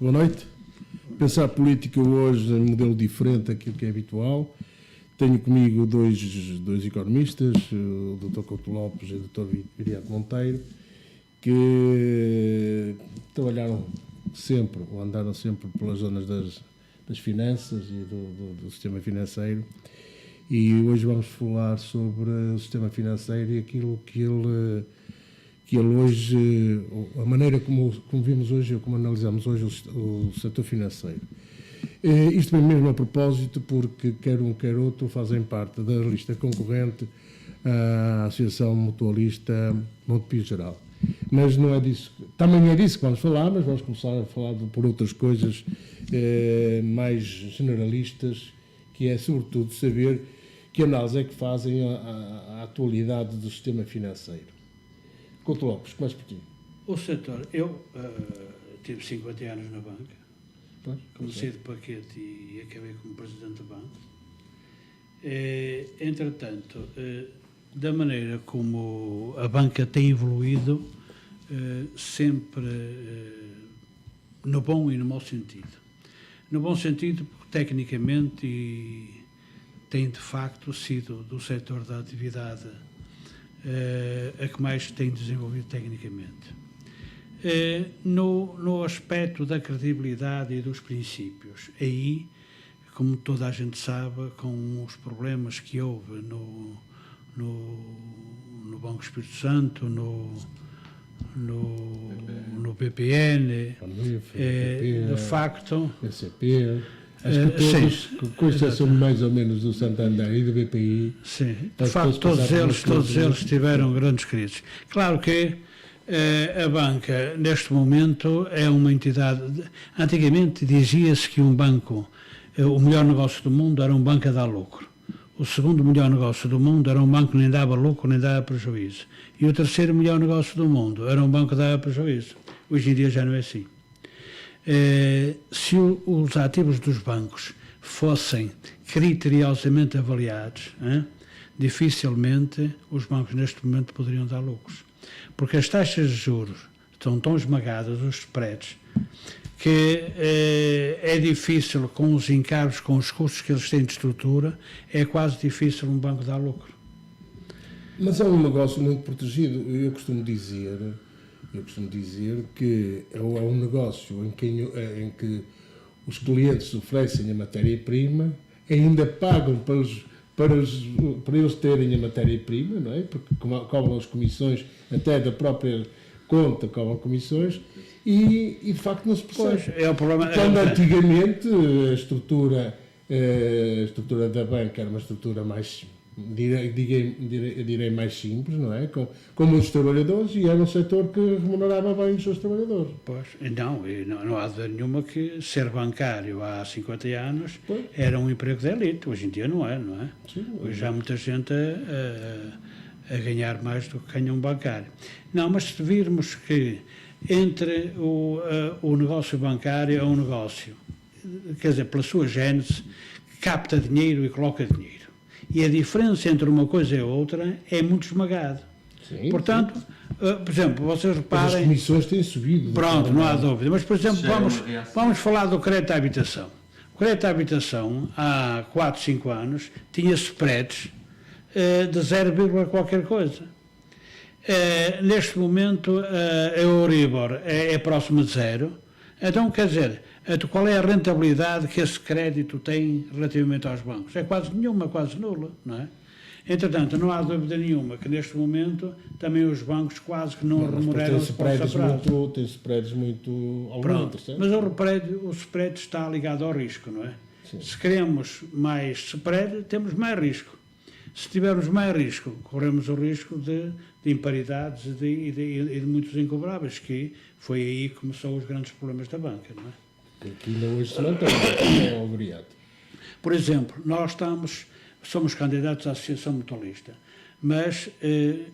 Boa noite. Pensar política hoje em modelo diferente daquilo que é habitual. Tenho comigo dois economistas, o Dr. Couto Lopes e o Dr. Viriato Monteiro, que trabalharam sempre, ou andaram sempre pelas zonas das finanças e do sistema financeiro. E hoje vamos falar sobre o sistema financeiro e aquilo que ele hoje, a maneira como vimos hoje, ou como analisamos hoje o setor financeiro. Isto vem mesmo a propósito porque quer um quer outro fazem parte da lista concorrente à Associação Mutualista Montepio Geral. Mas não é disso, também é disso que vamos falar, mas vamos começar a falar por outras coisas mais generalistas, que é sobretudo saber que análise é que fazem a atualidade do sistema financeiro. Couto Lopes, começo por ti. O setor, eu tive 50 anos na banca, comecei de paquete e acabei como presidente do banco. Entretanto, da maneira como a banca tem evoluído, sempre no bom e no mau sentido. No bom sentido, porque tecnicamente tem de facto sido do setor da atividade a que mais tem desenvolvido tecnicamente. No aspecto da credibilidade e dos princípios, aí, como toda a gente sabe, com os problemas que houve no Banco Espírito Santo, no BPN, de facto... BCP... Acho que com exceção mais ou menos do Santander e do BPI... Sim, de facto todos eles tiveram grandes crises. Claro que a banca, neste momento, é uma entidade... Antigamente dizia-se que um banco, o melhor negócio do mundo era um banco a dar lucro. O segundo melhor negócio do mundo era um banco que nem dava lucro nem dava prejuízo. E o terceiro melhor negócio do mundo era um banco que dava prejuízo. Hoje em dia já não é assim. Se os ativos dos bancos fossem criteriosamente avaliados, dificilmente os bancos neste momento poderiam dar lucros. Porque as taxas de juros estão tão esmagadas, os spreads, que é difícil, com os encargos, com os custos que eles têm de estrutura, é quase difícil um banco dar lucro. Mas é um negócio muito protegido. Eu costumo dizer que é um negócio em que os clientes oferecem a matéria-prima, ainda pagam para eles terem a matéria-prima, não é? Porque cobram as comissões, até da própria conta cobram comissões, e de facto não se percebe. Pois, é o problema. Quando antigamente a estrutura da banca era uma estrutura mais... direi mais simples, não é? Com muitos trabalhadores, e era um setor que remunerava bem os seus trabalhadores. Pois, não há dúvida nenhuma que ser bancário há 50 anos era um emprego de elite. Hoje em dia não é? Sim, hoje há muita gente a ganhar mais do que ganha um bancário. Não, mas se virmos que entre o negócio bancário é um negócio, quer dizer, pela sua gênese, capta dinheiro e coloca dinheiro. E a diferença entre uma coisa e outra é muito esmagada. Sim, portanto, por exemplo, vocês reparem... Mas as comissões têm subido. Pronto, não há dúvida. Mas, por exemplo, vamos falar do crédito à habitação. O crédito à habitação, há 4, 5 anos, tinha spreads de 0, qualquer coisa. Neste momento, a Euribor é próxima de 0. Então, quer dizer... Qual é a rentabilidade que esse crédito tem relativamente aos bancos? É quase nenhuma, quase nula, não é? Entretanto, não há dúvida nenhuma que neste momento também os bancos quase que não remuneram os spreads tem spreads muito interessantes. Mas o spread está ligado ao risco, não é? Sim. Se queremos mais spread, temos mais risco. Se tivermos mais risco, corremos o risco de imparidades e de muitos incobráveis, que foi aí que começou os grandes problemas da banca, não é? Que ainda hoje se mantém, é obrigado. Por exemplo, nós somos candidatos à Associação Mutualista, mas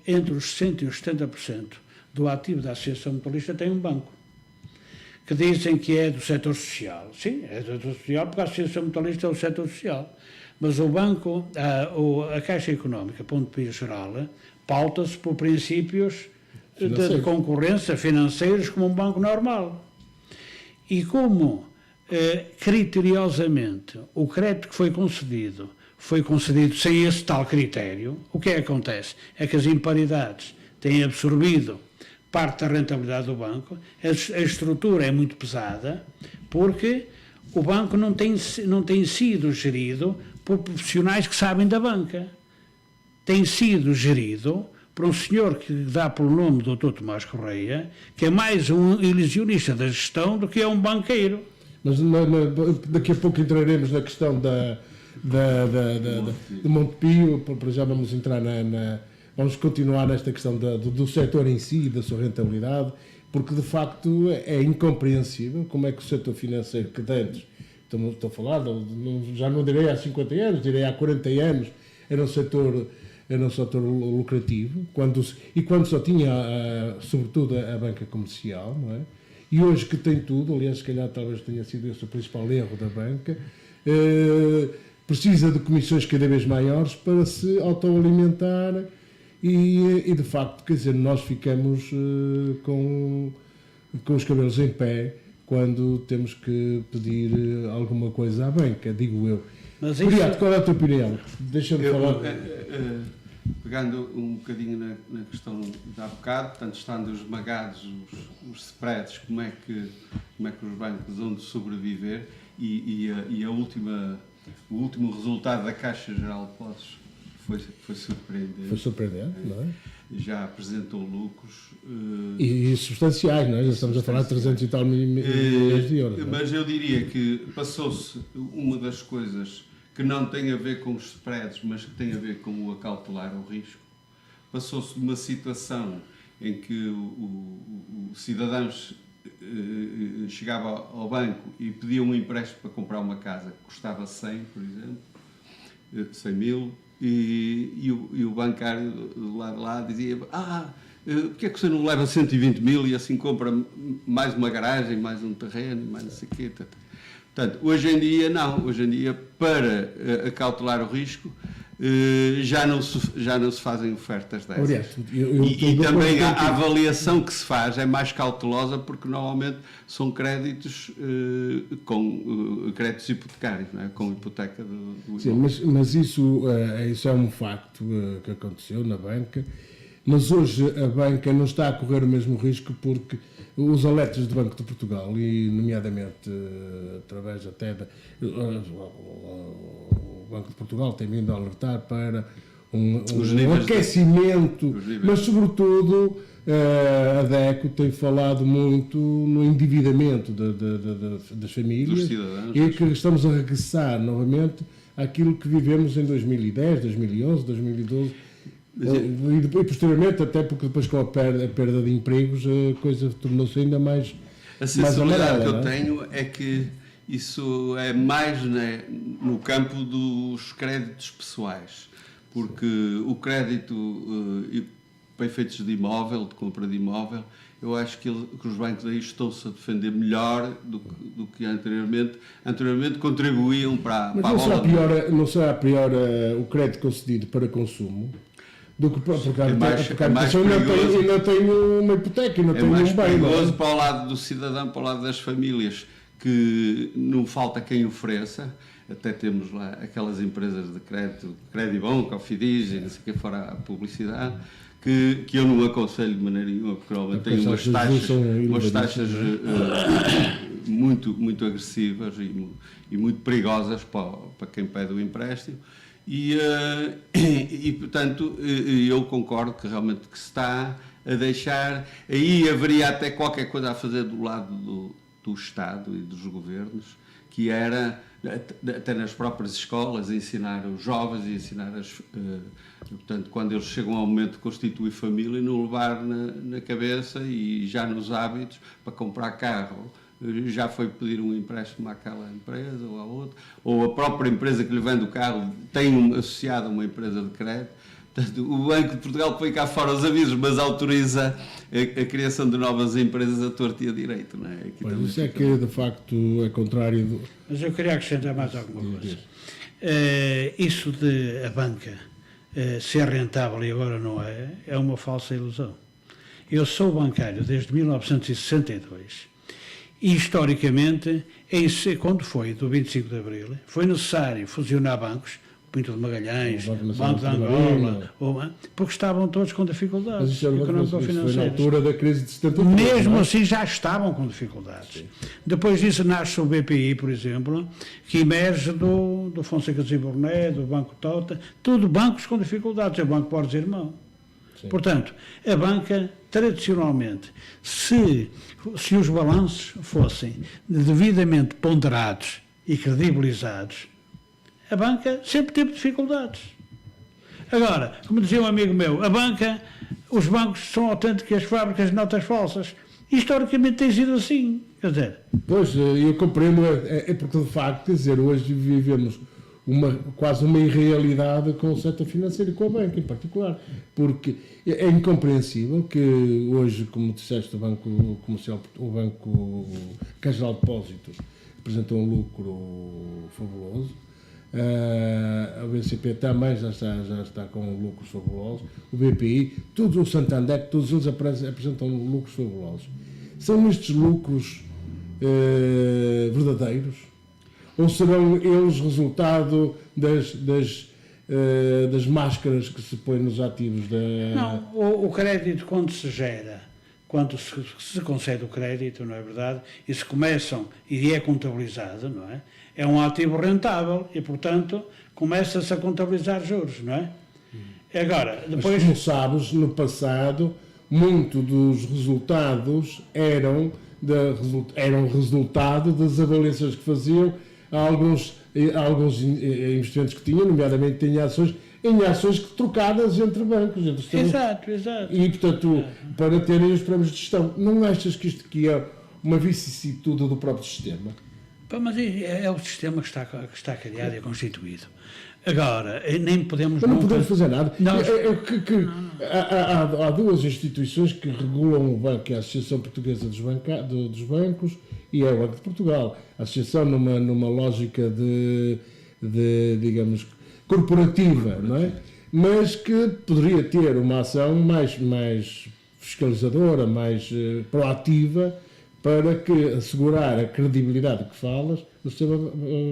entre os 60% e os 70% do ativo da Associação Mutualista tem um banco, que dizem que é do setor social. Sim, é do setor social, porque a Associação Mutualista é do setor social. Mas o banco, a Caixa Económica, Montepio Geral, pauta-se por princípios de concorrência financeiros como um banco normal. E como criteriosamente o crédito que foi concedido sem esse tal critério, o que é que acontece? É que as imparidades têm absorvido parte da rentabilidade do banco, a estrutura é muito pesada, porque o banco não tem sido gerido por profissionais que sabem da banca. Tem sido gerido por um senhor que dá pelo nome do Dr. Tomás Correia, que é mais um ilusionista da gestão do que é um banqueiro. Mas daqui a pouco entraremos na questão do Montepio, para já vamos entrar vamos continuar nesta questão do setor em si e da sua rentabilidade, porque de facto é incompreensível como é que o setor financeiro, que antes, estou a falar, já não direi há 50 anos, direi há 40 anos, era um setor lucrativo, quando só tinha, sobretudo, a banca comercial, não é? E hoje que tem tudo, aliás, se calhar talvez tenha sido esse o principal erro da banca, precisa de comissões cada vez maiores para se autoalimentar e de facto, quer dizer, nós ficamos com os cabelos em pé quando temos que pedir alguma coisa à banca, digo eu. Mas Curiato, qual é a tua opinião? Deixa-me falar. Pegando um bocadinho na questão de há bocado, portanto, estando esmagados os spreads, como é que os bancos vão de sobreviver e o último resultado da Caixa Geral de Depósitos foi surpreendente. Foi surpreendente, não é? Já apresentou lucros. E substanciais, não é? Já estamos a falar de 300 e tal milhões de euros. Mas eu diria que passou-se uma das coisas que não tem a ver com os spreads, mas que tem a ver com o acautelar o risco. Passou-se de uma situação em que o cidadão chegava ao banco e pedia um empréstimo para comprar uma casa que custava 100, por exemplo, 100 mil, e o bancário do lado de lá dizia: porque é que você não leva 120 mil e assim compra mais uma garagem, mais um terreno, mais não sei o quê. Portanto, hoje em dia não. Hoje em dia, para acautelar o risco, já não se fazem ofertas dessas. Aliás, e também a avaliação que se faz é mais cautelosa, porque normalmente são créditos com créditos hipotecários, não é? Com hipoteca do Sim, mas isso é um facto que aconteceu na banca. Mas hoje a banca não está a correr o mesmo risco, porque os alertas do Banco de Portugal, e nomeadamente através até o Banco de Portugal tem vindo a alertar para um aquecimento, mas sobretudo a DECO tem falado muito no endividamento das famílias, e que estamos a regressar novamente àquilo que vivemos em 2010, 2011, 2012, e posteriormente, até porque depois com a perda de empregos a coisa tornou-se ainda mais a sensibilidade que eu tenho é que isso é mais no campo dos créditos pessoais, porque o crédito para efeitos de imóvel, de compra de imóvel, eu acho que os bancos aí estão-se a defender melhor do que anteriormente. Anteriormente contribuíam para a bola. Mas não será pior o crédito concedido para consumo do que porque a pessoa ainda tem uma hipoteca, ainda tem um bem. É mais perigoso para o lado do cidadão, para o lado das famílias, que não falta quem ofereça. Até temos lá aquelas empresas de crédito, Credibon, Cofidis e não sei o que, fora a publicidade, que eu não aconselho de maneira nenhuma, porque realmente tem umas taxas muito agressivas e muito perigosas para quem pede o empréstimo. E portanto, eu concordo que realmente que se está a deixar. Aí haveria até qualquer coisa a fazer do lado do Estado e dos governos, que era, até nas próprias escolas, ensinar os jovens e ensinar portanto, quando eles chegam ao momento de constituir família, não levar na cabeça e já nos hábitos para comprar carro. Já foi pedir um empréstimo àquela empresa ou à outra, ou a própria empresa que lhe vende o carro tem associado uma empresa de crédito. Portanto, o Banco de Portugal põe cá fora os avisos, mas autoriza a criação de novas empresas à torto e à direito, não é? Pois, isso é que de facto é contrário do... Mas eu queria acrescentar mais alguma coisa. Isso de a banca ser rentável e agora não é uma falsa ilusão. Eu sou bancário desde 1962 E, historicamente, quando foi, do 25 de Abril, foi necessário fusionar bancos, o Pinto de Magalhães, o Banco de Angola, porque estavam todos com dificuldades económico-financeiras. Foi na altura da crise de 73. Mesmo assim já estavam com dificuldades. Sim. Depois disso nasce o BPI, por exemplo, que emerge do Fonseca de Ziborné, do Banco Tota, tudo bancos com dificuldades, é o Banco Borges Irmão. Sim. Portanto, a banca, tradicionalmente, se os balanços fossem devidamente ponderados e credibilizados, a banca sempre teve dificuldades. Agora, como dizia um amigo meu, os bancos são autênticas fábricas de notas falsas. Historicamente tem sido assim. Quer dizer... Pois, eu compreendo, porque de facto, quer dizer, hoje vivemos quase uma irrealidade com o setor financeiro e com a banca em particular, porque é incompreensível que hoje, como disseste, o Banco Comercial, o Banco Caixa de Depósitos apresenta um lucro fabuloso. A BCP também já está com lucros fabulosos, o BPI, o Santander, todos eles apresentam lucros fabulosos. São estes lucros verdadeiros? Ou serão eles resultado das máscaras que se põem nos ativos da... Não, o crédito quando se gera, quando se concede o crédito, não é verdade, e se começam, e é contabilizado, não é? É um ativo rentável e, portanto, começa-se a contabilizar juros, não é? Agora, depois... Mas, como sabes, no passado, muito dos resultados eram resultado das avaliações que faziam a alguns investimentos que tinham, nomeadamente em ações trocadas entre bancos. Exato. E, portanto, para terem os prémios de gestão. Não achas que isto aqui é uma vicissitude do próprio sistema? Mas é o sistema que está criado e constituído. Agora, nem podemos... Mas não podemos fazer nada. Há duas instituições que regulam o banco, é a Associação Portuguesa dos Bancos e é o Banco de Portugal. A Associação numa lógica digamos, corporativa, não é? Mas que poderia ter uma ação mais fiscalizadora, mais proativa, para assegurar a credibilidade que falas do sistema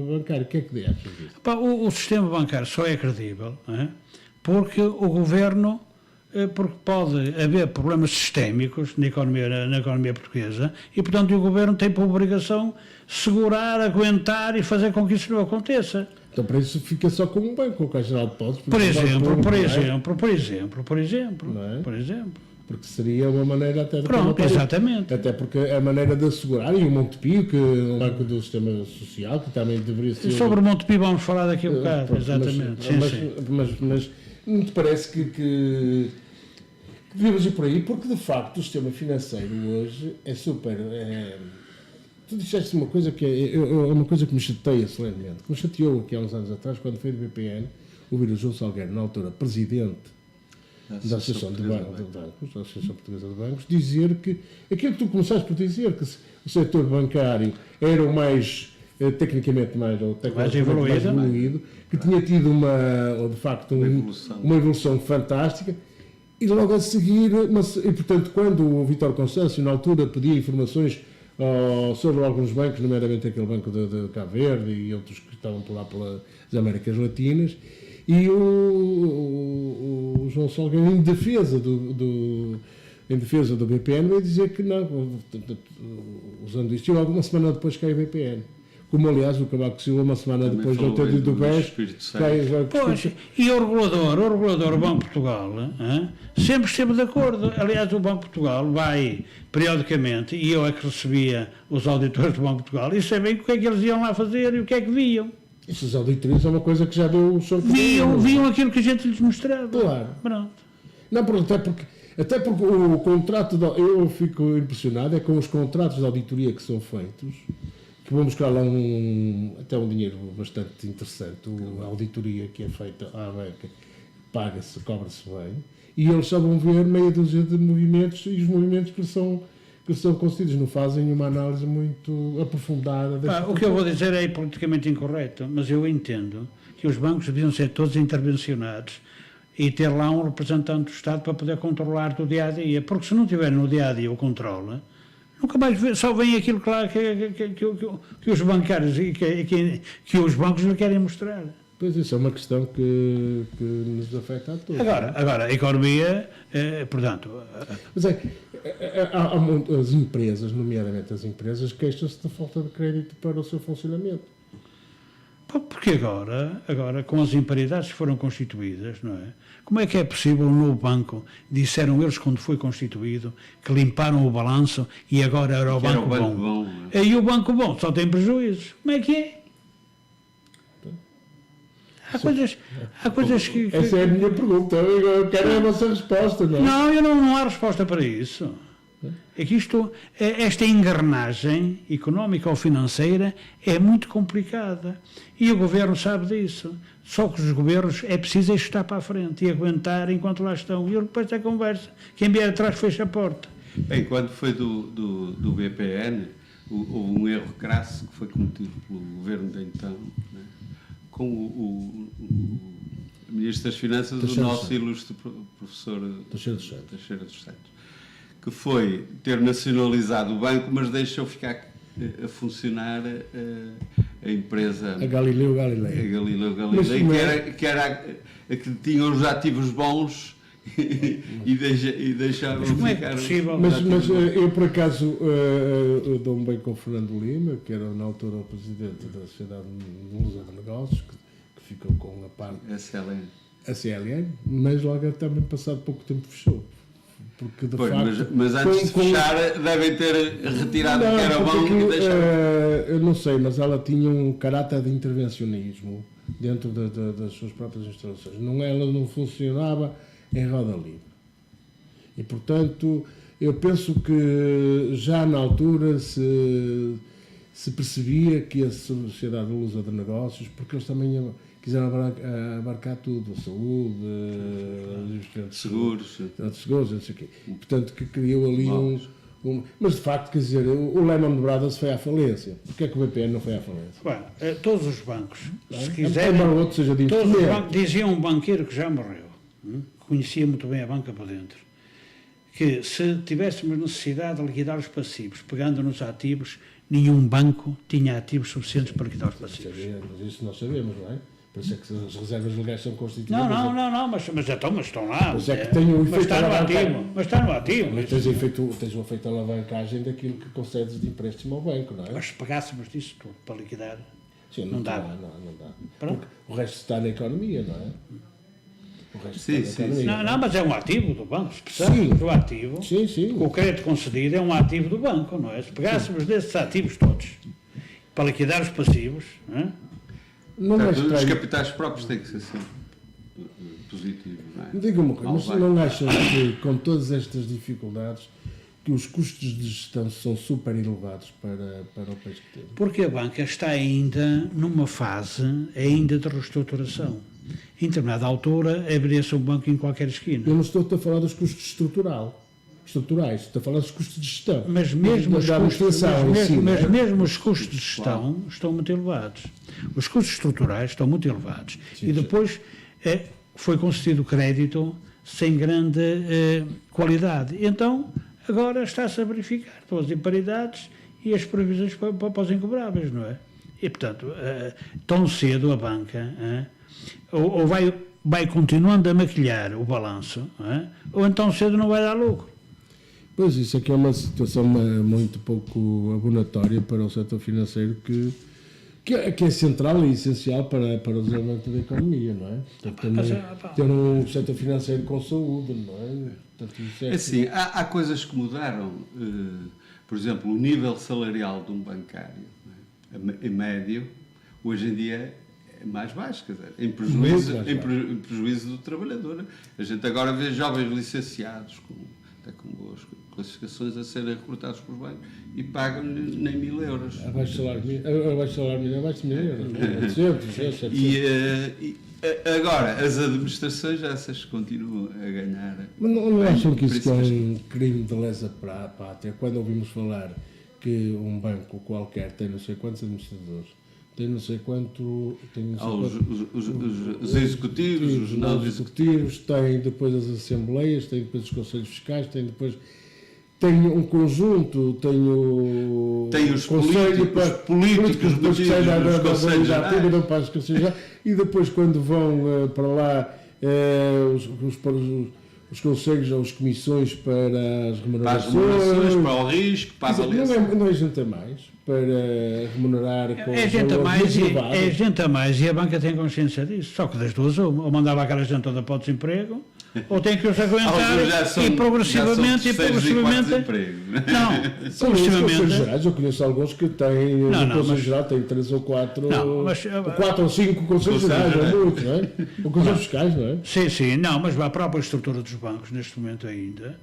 bancário. O que é que achas disso? O sistema bancário só é credível, não é? Porque o governo, porque pode haver problemas sistémicos na economia portuguesa e, portanto, o governo tem por obrigação segurar, aguentar e fazer com que isso não aconteça. Então, para isso fica só com um banco, com o Caixa Geral de Depósitos. Por exemplo. Porque seria uma maneira até de... Pronto, exatamente. Até porque é a maneira de assegurar, e o Montepio, que é um banco do sistema social, que também deveria ser... Sobre o Montepio vamos falar daqui a um bocado, exatamente. Mas não te parece que devíamos ir por aí? Porque, de facto, o sistema financeiro hoje é super... Tu disseste uma coisa que é uma coisa que me chateia solenemente, que me chateou aqui há uns anos atrás, quando foi do BPN, ouvir João Salgueiro, na altura, presidente da Associação de Bancos, da Associação Portuguesa de Bancos, dizer que aquilo que tu começaste por dizer, que o setor bancário era o mais tecnicamente mais evoluído, que tinha tido uma evolução fantástica, e logo a seguir, e portanto, quando o Vítor Constâncio, na altura, pedia informações sobre alguns bancos, nomeadamente aquele banco de Cabo Verde e outros que estavam por lá pelas Américas Latinas, e o João Salgueiro, em defesa do BPN, veio dizer que não, usando isto, e logo uma semana depois cai o BPN. Como, aliás, o Cavaco Silva, uma semana depois de ter dito do BES, Pois, e o regulador, o Banco de Portugal, sempre esteve de acordo. Aliás, o Banco de Portugal vai, periodicamente, e eu é que recebia os auditores do Banco de Portugal, e sabem o que é que eles iam lá fazer e o que é que viam. Essas auditorias é uma coisa que já deu o som. Viam aquilo que a gente lhes mostrava. Claro. Pronto. Não, até porque o contrato, eu fico impressionado, é com os contratos de auditoria que são feitos, que vão buscar lá até um dinheiro bastante interessante. A auditoria que é feita à banca paga-se, cobra-se bem, e eles só vão ver meia dúzia de movimentos, e os movimentos que são concedidos não fazem uma análise muito aprofundada. O que eu vou dizer é politicamente incorreto, mas eu entendo que os bancos deviam ser todos intervencionados e ter lá um representante do Estado para poder controlar do dia-a-dia, porque se não tiver no dia-a-dia o controle, Nunca mais só vem aquilo que os bancários e que os bancos lhe querem mostrar. Pois isso é uma questão que nos afeta a todos. Agora a economia, portanto... Mas há as empresas, nomeadamente as empresas, queixam-se da falta de crédito para o seu funcionamento. Porque agora, com as imparidades que foram constituídas, não é? Como é que é possível um novo banco, disseram eles quando foi constituído, que limparam o balanço e agora era o banco bom. E o banco bom só tem prejuízos. Como é que é? Há coisas que... Essa é a minha pergunta, eu quero a vossa resposta, não é? Não há resposta para isso. É que esta engrenagem económica ou financeira é muito complicada. E o governo sabe disso. Só que os governos é preciso estar para a frente e aguentar enquanto lá estão. E depois da conversa, quem vier atrás fecha a porta. Bem, quando foi do BPN, houve um erro crasso que foi cometido pelo governo de então, né? Com o Ministro das Finanças, o nosso ilustre professor Teixeira dos Santos, que foi ter nacionalizado o banco, mas deixou ficar a funcionar a empresa... A Galileu Galilei. Que tinha os ativos bons e deixavam ficar... Mas eu, por acaso, eu dou-me bem com o Fernando Lima, que era na altura o presidente da Sociedade de Luz de Negócios, que ficou com a parte... A CLN, mas logo também, passado pouco tempo, fechou. Porque de facto, mas antes de fechar devem ter retirado o que era bom e deixado. Eu não sei, mas ela tinha um caráter de intervencionismo dentro das suas próprias instalações. Ela não funcionava em roda livre. E portanto, eu penso que já na altura se percebia que a Sociedade Lusa de Negócios, porque eles também quiseram abarcar tudo, a saúde, seguros, não sei o quê. Portanto, que criou ali mas de facto, quer dizer, o Lehman Brothers foi à falência. Porquê é que o BPN não foi à falência? Bem, todos os bancos, se quiserem, todos os bancos, dizia um banqueiro que já morreu, conhecia muito bem a banca por dentro, que se tivéssemos necessidade de liquidar os passivos, pegando nos ativos, nenhum banco tinha ativos suficientes para liquidar os passivos. Mas isso nós sabemos, não é? Por isso é que as reservas legais são constituídas. Não, mas estão lá. Por isso é que tem o efeito mas está no ativo. Mas tens o efeito alavancagem daquilo que concedes de empréstimo ao banco, não é? Mas se pagássemos disso tudo para liquidar, sim, não dava. Não dá. Porque o resto está na economia, não é? O resto está na economia. Não, mas é um ativo do banco. Se precisarmos do ativo, o crédito concedido é um ativo do banco, não é? Se pegássemos desses ativos todos para liquidar os passivos, não é? Os capitais próprios têm que ser sempre positivos, não é? Diga uma coisa, mas não acham que com todas estas dificuldades que os custos de gestão são super elevados para o país que temos? Porque a banca está ainda numa fase de reestruturação. Em determinada altura, abria-se um banco em qualquer esquina. Eu não estou a falar dos custos estruturais, estou a falar dos custos de gestão. Mas mesmo os custos de gestão estão muito elevados. Os custos estruturais estão muito elevados. Sim, e depois foi concedido crédito sem grande qualidade. Então, agora está-se a verificar todas as imparidades e as previsões para os incobráveis, não é? E, portanto, tão cedo a banca ou vai continuando a maquilhar o balanço, ou então cedo não vai dar lucro. Pois, isso aqui é uma situação muito pouco abonatória para o setor financeiro que é central e essencial para o desenvolvimento da economia, não é? Portanto, ter um setor financeiro com saúde, não é? Portanto, assim, há coisas que mudaram. Por exemplo, o nível salarial de um bancário, em médio, hoje em dia é mais baixo, quer dizer, em prejuízo do trabalhador. A gente agora vê jovens licenciados até com boas classificações a serem recrutados por bancos e pagam-lhe nem 1.000 euros. Abaixo do salário mínimo, abaixo de 1.000 euros. E agora, as administrações, essas continuam a ganhar. Mas não acham que isso é um crime de lesa pátria? Quando ouvimos falar que um banco qualquer tem não sei quantos administradores, tem não sei quanto... Os executivos, os não executivos. Tem depois as assembleias, tem depois os conselhos fiscais, tem depois... tenho um conjunto, tenho os políticos da Legislativa, não para os conselhos, e depois quando vão para lá os conselhos ou as comissões para as remunerações, para o risco, para a avaliação. Não é gente a mais para remunerar com é gente a mais e a banca tem consciência disso, só que das duas ou mandava aquela gente toda para o desemprego ou tem que os aguentar e progressivamente não, progressivamente eu conheço alguns que têm no Conselho Geral têm 3 ou 4 ou 5 Conselhos Gerais, é muito, não é? Ou Conselhos Fiscais, não é? Sim, não, mas a própria estrutura dos bancos neste momento ainda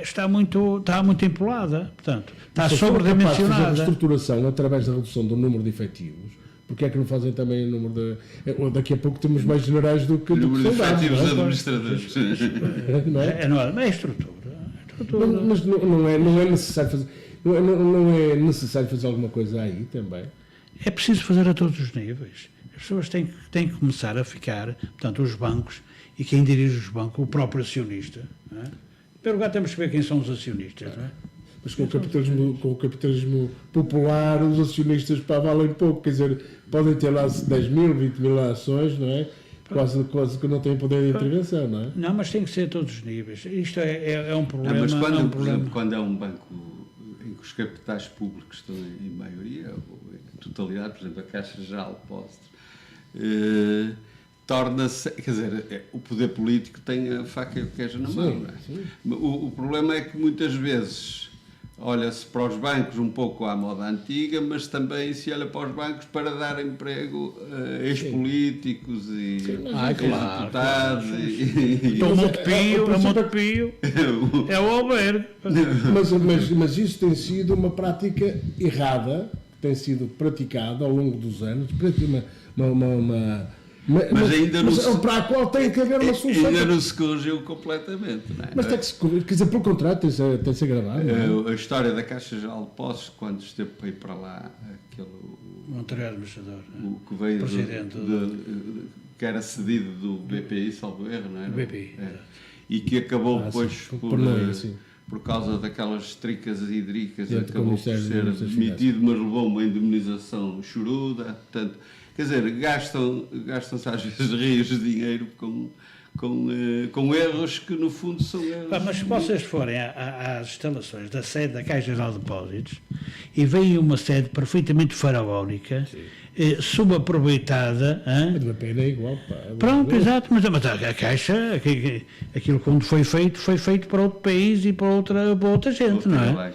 está muito empolada, portanto, está sobredimensionada. A estruturação através da redução do número de efetivos. Porque é que não fazem também o número de... Daqui a pouco temos mais generais do que número de efetivos administradores. Não é estrutura. Mas não é necessário fazer... Não é necessário fazer alguma coisa aí também? É preciso fazer a todos os níveis. As pessoas têm que começar a ficar, portanto, os bancos e quem dirige os bancos, o próprio acionista. Não é? Em primeiro lugar temos que ver quem são os acionistas, não é? Mas com o capitalismo popular, os acionistas valem pouco, quer dizer, podem ter lá 10 mil, 20 mil ações, não é? Quase que não têm poder de intervenção, não é? Não, mas tem que ser a todos os níveis. Isto é um problema. Mas por exemplo, quando é um banco em que os capitais públicos estão em maioria, ou em totalidade, por exemplo, a Caixa Geral de Depósitos, torna-se, quer dizer, o poder político tem a faca e o queijo na mão, não é? O problema é que muitas vezes olha-se para os bancos um pouco à moda antiga, mas também se olha para os bancos para dar emprego a ex-políticos e ex-deputados. Então, Montepio é o albergue. Mas isso tem sido uma prática errada, que tem sido praticada ao longo dos anos, mas para a qual tem que haver uma solução. Ainda não se corrigiu completamente, não é? Mas tem que se corrigir, quer dizer, pelo contrário, tem de ser gravado. A história da Caixa Geral de Depósitos, quando esteve para ir para lá, aquele... O anterior administrador, o que veio que era cedido do BPI, salvo erro, não é? Do BPI. E que acabou depois por causa daquelas tricas e dricas, acabou por ser demitido, mas levou uma indemnização choruda, portanto... Quer dizer, gastam-se às vezes rios de dinheiro com erros que no fundo são erros. Mas se vocês forem às instalações da sede da Caixa Geral de Depósitos e veem uma sede perfeitamente faraónica, subaproveitada. A pena é igual. Pronto, exato, mas a Caixa, aquilo quando foi feito para outro país e para outra gente, não é?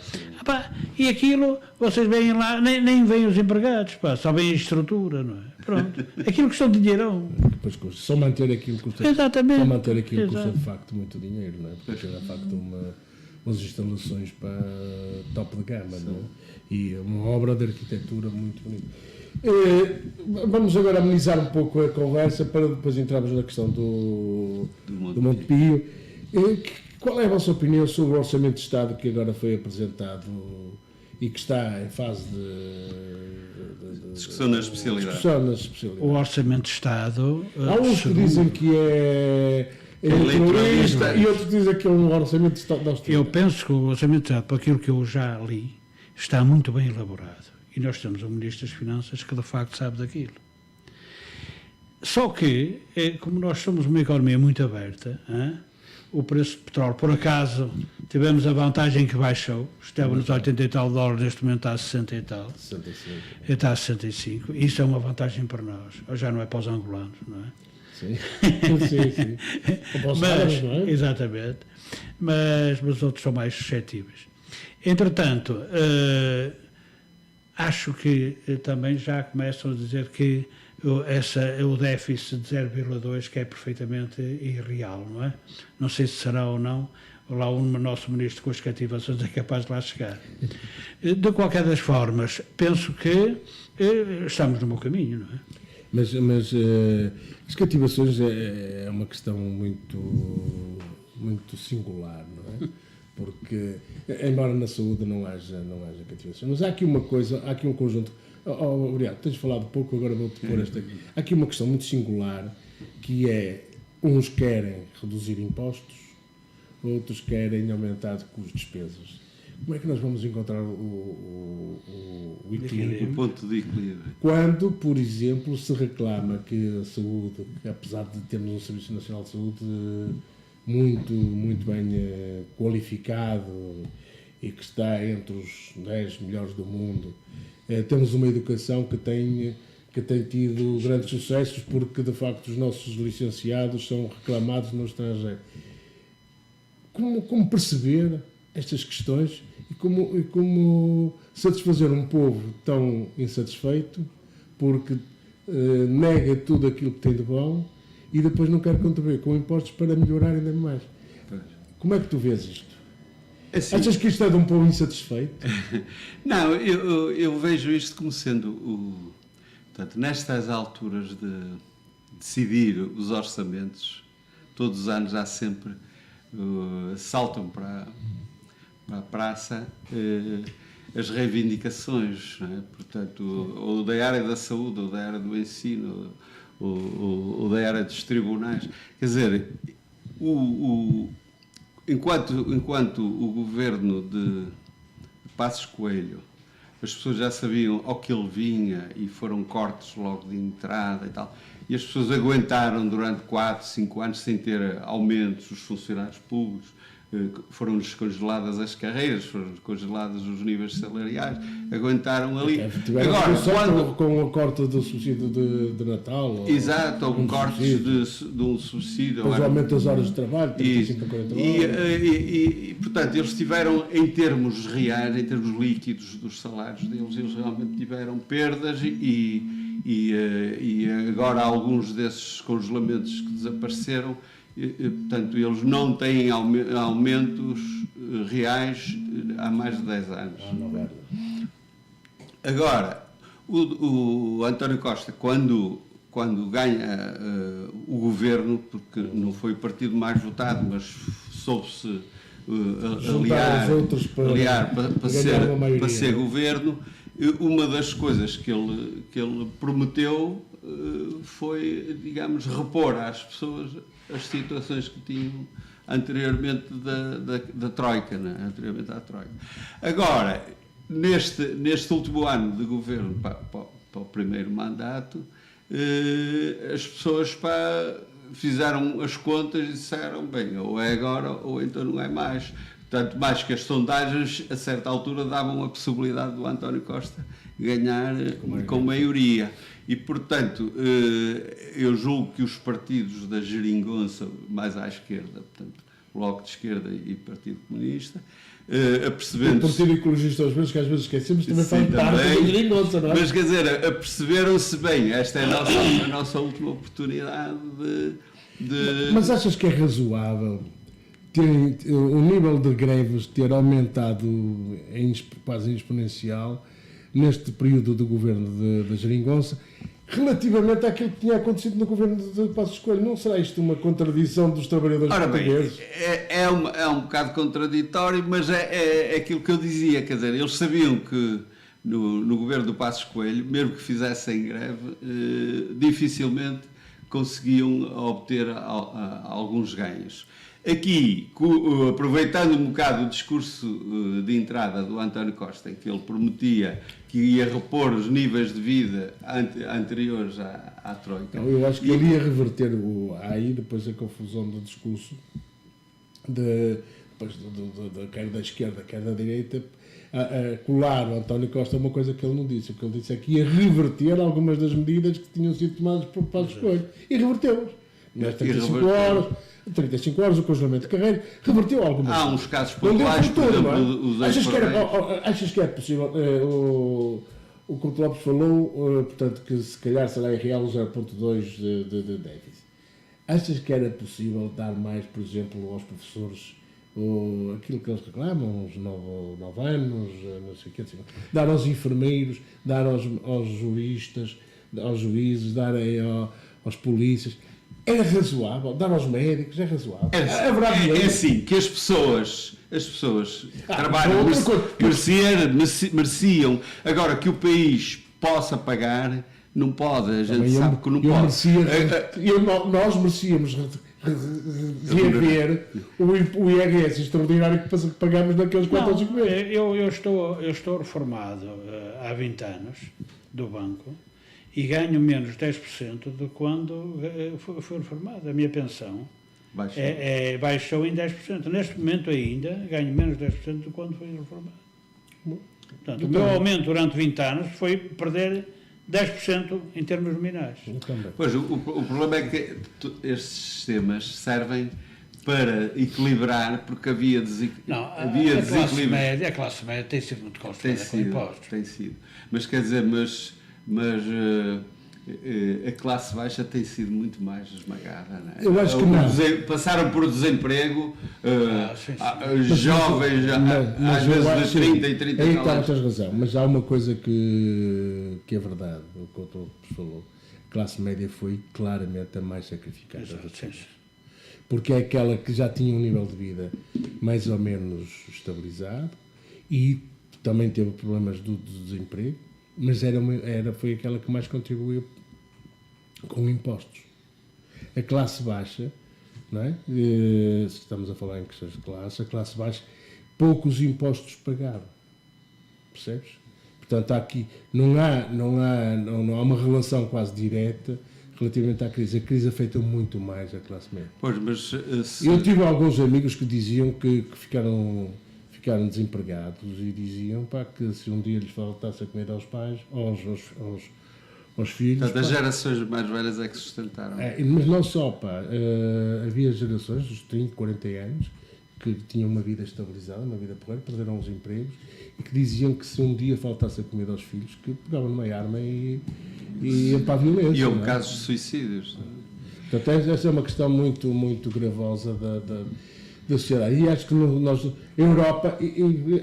E aquilo, vocês veem lá, nem veem os empregados, só veem a estrutura, não é? Pronto. Aquilo custa dinheirão. Depois custa. Só manter aquilo custa. Exatamente. Só manter aquilo custa de facto muito dinheiro, não é? Porque é de facto umas instalações para top de gama, não é? E uma obra de arquitetura muito bonita. Vamos agora amenizar um pouco a conversa para depois entrarmos na questão do Montepio. Qual é a vossa opinião sobre o Orçamento de Estado que agora foi apresentado e que está em fase de discussão na especialidade? O Orçamento de Estado... Há uns que dizem que é eleitoralista e outros que dizem que é um Orçamento de Estado de austeridade. Eu penso que o Orçamento de Estado, por aquilo que eu já li, está muito bem elaborado. E nós temos um Ministro das Finanças que de facto sabe daquilo. Só que, como nós somos uma economia muito aberta, o preço do petróleo, por acaso, tivemos a vantagem que baixou, esteve nos 80 e tal dólares, neste momento está a 60 e tal. 65. Está a 65. Isso é uma vantagem para nós. Já não é para os angolanos, não é? Sim. Para os árabes, não é? Exatamente. Mas os outros são mais suscetíveis. Entretanto, acho que também já começam a dizer que o déficit de 0,2 que é perfeitamente irreal, não é? Não sei se será ou não, lá o nosso ministro com as cativações é capaz de lá chegar. De qualquer das formas, penso que estamos no bom caminho, não é? Mas as cativações é uma questão muito singular, não é? Porque, embora na saúde não haja cativações, mas há aqui uma coisa, há aqui um conjunto... Obrigado, tens falado pouco, agora vou-te pôr esta aqui. Há aqui uma questão muito singular, que é, uns querem reduzir impostos, outros querem aumentar com as despesas. Como é que nós vamos encontrar o equilíbrio? O ponto de equilíbrio. Quando, por exemplo, se reclama que a saúde, que apesar de termos um Serviço Nacional de Saúde muito bem qualificado e que está entre os 10 melhores do mundo, temos uma educação que tem tido grandes sucessos porque, de facto, os nossos licenciados são reclamados no estrangeiro. Como perceber estas questões e como satisfazer um povo tão insatisfeito porque nega tudo aquilo que tem de bom e depois não quer contribuir com impostos para melhorar ainda mais? Como é que tu vês isto? Assim, achas que isto é de um povo insatisfeito? Não, eu vejo isto como sendo portanto, nestas alturas de decidir os orçamentos, todos os anos há sempre saltam para a praça as reivindicações, não é? Portanto, ou da área da saúde, ou da área do ensino, ou da área dos tribunais. Quer dizer, enquanto o governo de Passos Coelho, as pessoas já sabiam ao que ele vinha e foram cortes logo de entrada e tal, e as pessoas aguentaram durante 4, 5 anos sem ter aumentos, os funcionários públicos, foram-lhes congeladas as carreiras, foram-lhes congelados os níveis salariais, aguentaram ali. Agora, com o corte do subsídio de Natal. Exato, ou cortes de um subsídio. Depois aumento das horas de trabalho, 35 a 40 horas. E, portanto, eles tiveram, em termos reais, em termos líquidos dos salários deles, eles realmente tiveram perdas e agora alguns desses congelamentos que desapareceram, portanto, eles não têm aumentos reais há mais de 10 anos. Agora, o António Costa, quando ganha o governo, porque não foi o partido mais votado, mas soube-se aliar para ser governo, uma das coisas que ele prometeu foi, digamos, repor às pessoas as situações que tinham anteriormente da Troika, né? Anteriormente à Troika. Agora, neste último ano de governo, para o primeiro mandato, as pessoas fizeram as contas e disseram, bem, ou é agora ou então não é mais. Tanto mais que as sondagens, a certa altura, davam a possibilidade do António Costa ganhar com maioria. E, portanto, eu julgo que os partidos da geringonça, mais à esquerda, portanto, Bloco de Esquerda e Partido Comunista, apercebendo-se... O Partido Ecologista, às vezes esquecemos, também faz parte da geringonça, não é? Mas, quer dizer, aperceberam-se bem, esta é a nossa última oportunidade de... Mas achas que é razoável o nível de greves ter aumentado quase exponencial neste período do governo da geringonça, relativamente àquilo que tinha acontecido no governo de Passos Coelho? Não será isto uma contradição dos trabalhadores portugueses? É um bocado contraditório, mas é aquilo que eu dizia, quer dizer, eles sabiam que no governo do Passos Coelho, mesmo que fizessem greve, dificilmente conseguiam obter alguns ganhos. Aqui, aproveitando um bocado o discurso de entrada do António Costa, em que ele prometia que ia repor os níveis de vida anteriores à Troika. Eu acho que ele ia reverter aí depois a confusão do discurso, quer da esquerda, quer da direita, a colar o António Costa uma coisa que ele não disse. O que ele disse é que ia reverter algumas das medidas que tinham sido tomadas por Passos Coelho. E reverteu-as. Nas 35 horas, o congelamento de carreira, reverteu algumas. Há uns casos pontuais, por exemplo, os achas que é possível? O Couto Lopes falou, portanto, que se calhar será real o 0,2 de déficit. Achas que era possível dar mais, por exemplo, aos professores, aquilo que eles reclamam, os 9 anos, não sei o quê, dar aos enfermeiros, dar aos juristas, aos juízes, dar aos polícias? É razoável? Dar aos médicos é razoável? É assim, que as pessoas trabalham, mereciam. Agora, que o país possa pagar, Não pode, a gente sabe que não pode. Nós merecíamos reaver o IRS extraordinário que pagamos naqueles 4 ou 5 meses. Eu estou reformado há 20 anos do banco e ganho menos 10% de quando fui reformado. A minha pensão baixou em 10%. Neste momento ainda ganho menos 10% de quando fui reformado. Portanto, o meu aumento durante 20 anos foi perder 10% em termos nominais. Pois, o problema é que estes sistemas servem para equilibrar, porque havia desequilíbrio. A classe média tem sido muito constante com impostos. Tem sido. Mas quer dizer, a classe baixa tem sido muito mais esmagada, não é? Eu acho que não. Passaram por desemprego, jovens, às vezes de 30 e 30 anos. Aí tens razão, mas há uma coisa que é verdade, o que o doutor falou. A classe média foi claramente a mais sacrificada. Porque é aquela que já tinha um nível de vida mais ou menos estabilizado e também teve problemas do desemprego, mas foi aquela que mais contribuiu com impostos. A classe baixa, não é? Se estamos a falar em questões de classe, a classe baixa, poucos impostos pagaram. Percebes? Portanto, aqui não há uma relação quase direta relativamente à crise. A crise afetou muito mais a classe média. Pois, mas, eu tive alguns amigos que diziam que ficaram desempregados e diziam que se um dia lhes faltasse a comida aos pais, aos filhos... Portanto, as gerações mais velhas é que sustentaram. Mas não só, havia gerações dos 30, 40 anos que tinham uma vida estabilizada, uma vida porreira, perderam os empregos e que diziam que se um dia faltasse a comida aos filhos, que pegavam numa arma e iam para a violência. E houve casos de suicídios. Portanto, essa é uma questão muito, muito gravosa da sociedade. E acho que a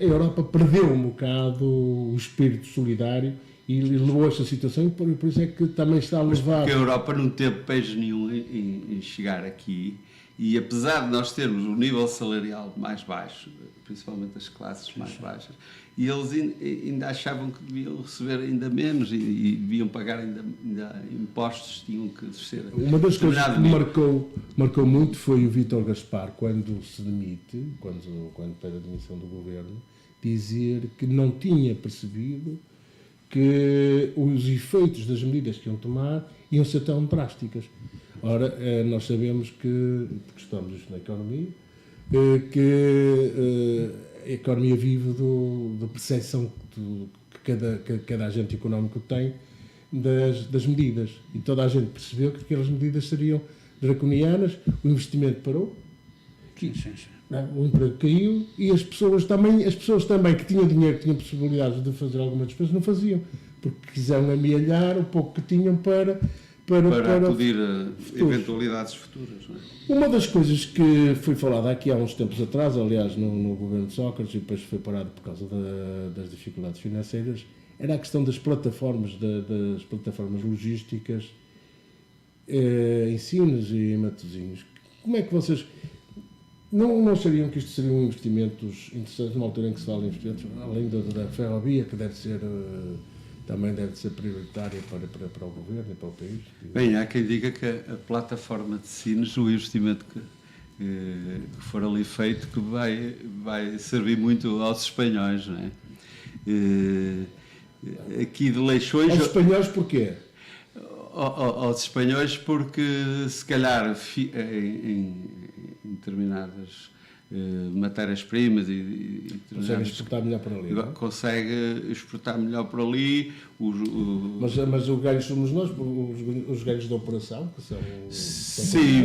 Europa perdeu um bocado o espírito solidário e levou a esta situação, e por isso é que também está a levar... Porque a Europa não teve pejo nenhum em chegar aqui, e apesar de nós termos um nível salarial mais baixo, principalmente as classes mais baixas, e eles ainda achavam que deviam receber ainda menos e deviam pagar ainda impostos, tinham que descer. Uma das coisas que marcou muito foi o Vítor Gaspar, quando se demite, quando pede a demissão do governo, dizer que não tinha percebido que os efeitos das medidas que iam tomar iam ser tão drásticas. Ora, nós sabemos que, porque estamos na economia, que a economia vive da percepção que cada agente económico tem das medidas. E toda a gente percebeu que aquelas medidas seriam draconianas, o investimento parou, o emprego caiu e as pessoas também que tinham dinheiro, que tinham possibilidades de fazer algumas despesas, não faziam, porque quiseram amealhar o pouco que tinham para acudir a eventualidades futuras. Não é? Uma das coisas que foi falada aqui há uns tempos atrás, aliás, no governo de Sócrates, e depois foi parado por causa das dificuldades financeiras, era a questão das plataformas logísticas em Sines e em Matosinhos. Como é que vocês... Não achariam que isto seriam investimentos interessantes numa altura em que se fala em investimentos, além da ferrovia, que também deve ser prioritária para o governo e para o país? Bem, há quem diga que a plataforma de Sines, o investimento que for ali feito, que vai servir muito aos espanhóis, não é? Aqui de Leixões... Aos espanhóis porquê? Aos espanhóis porque, se calhar, em determinadas matérias-primas e consegue exportar melhor por ali, não? Consegue exportar melhor por ali. Mas o ganho somos nós, os ganhos da operação, que são sim,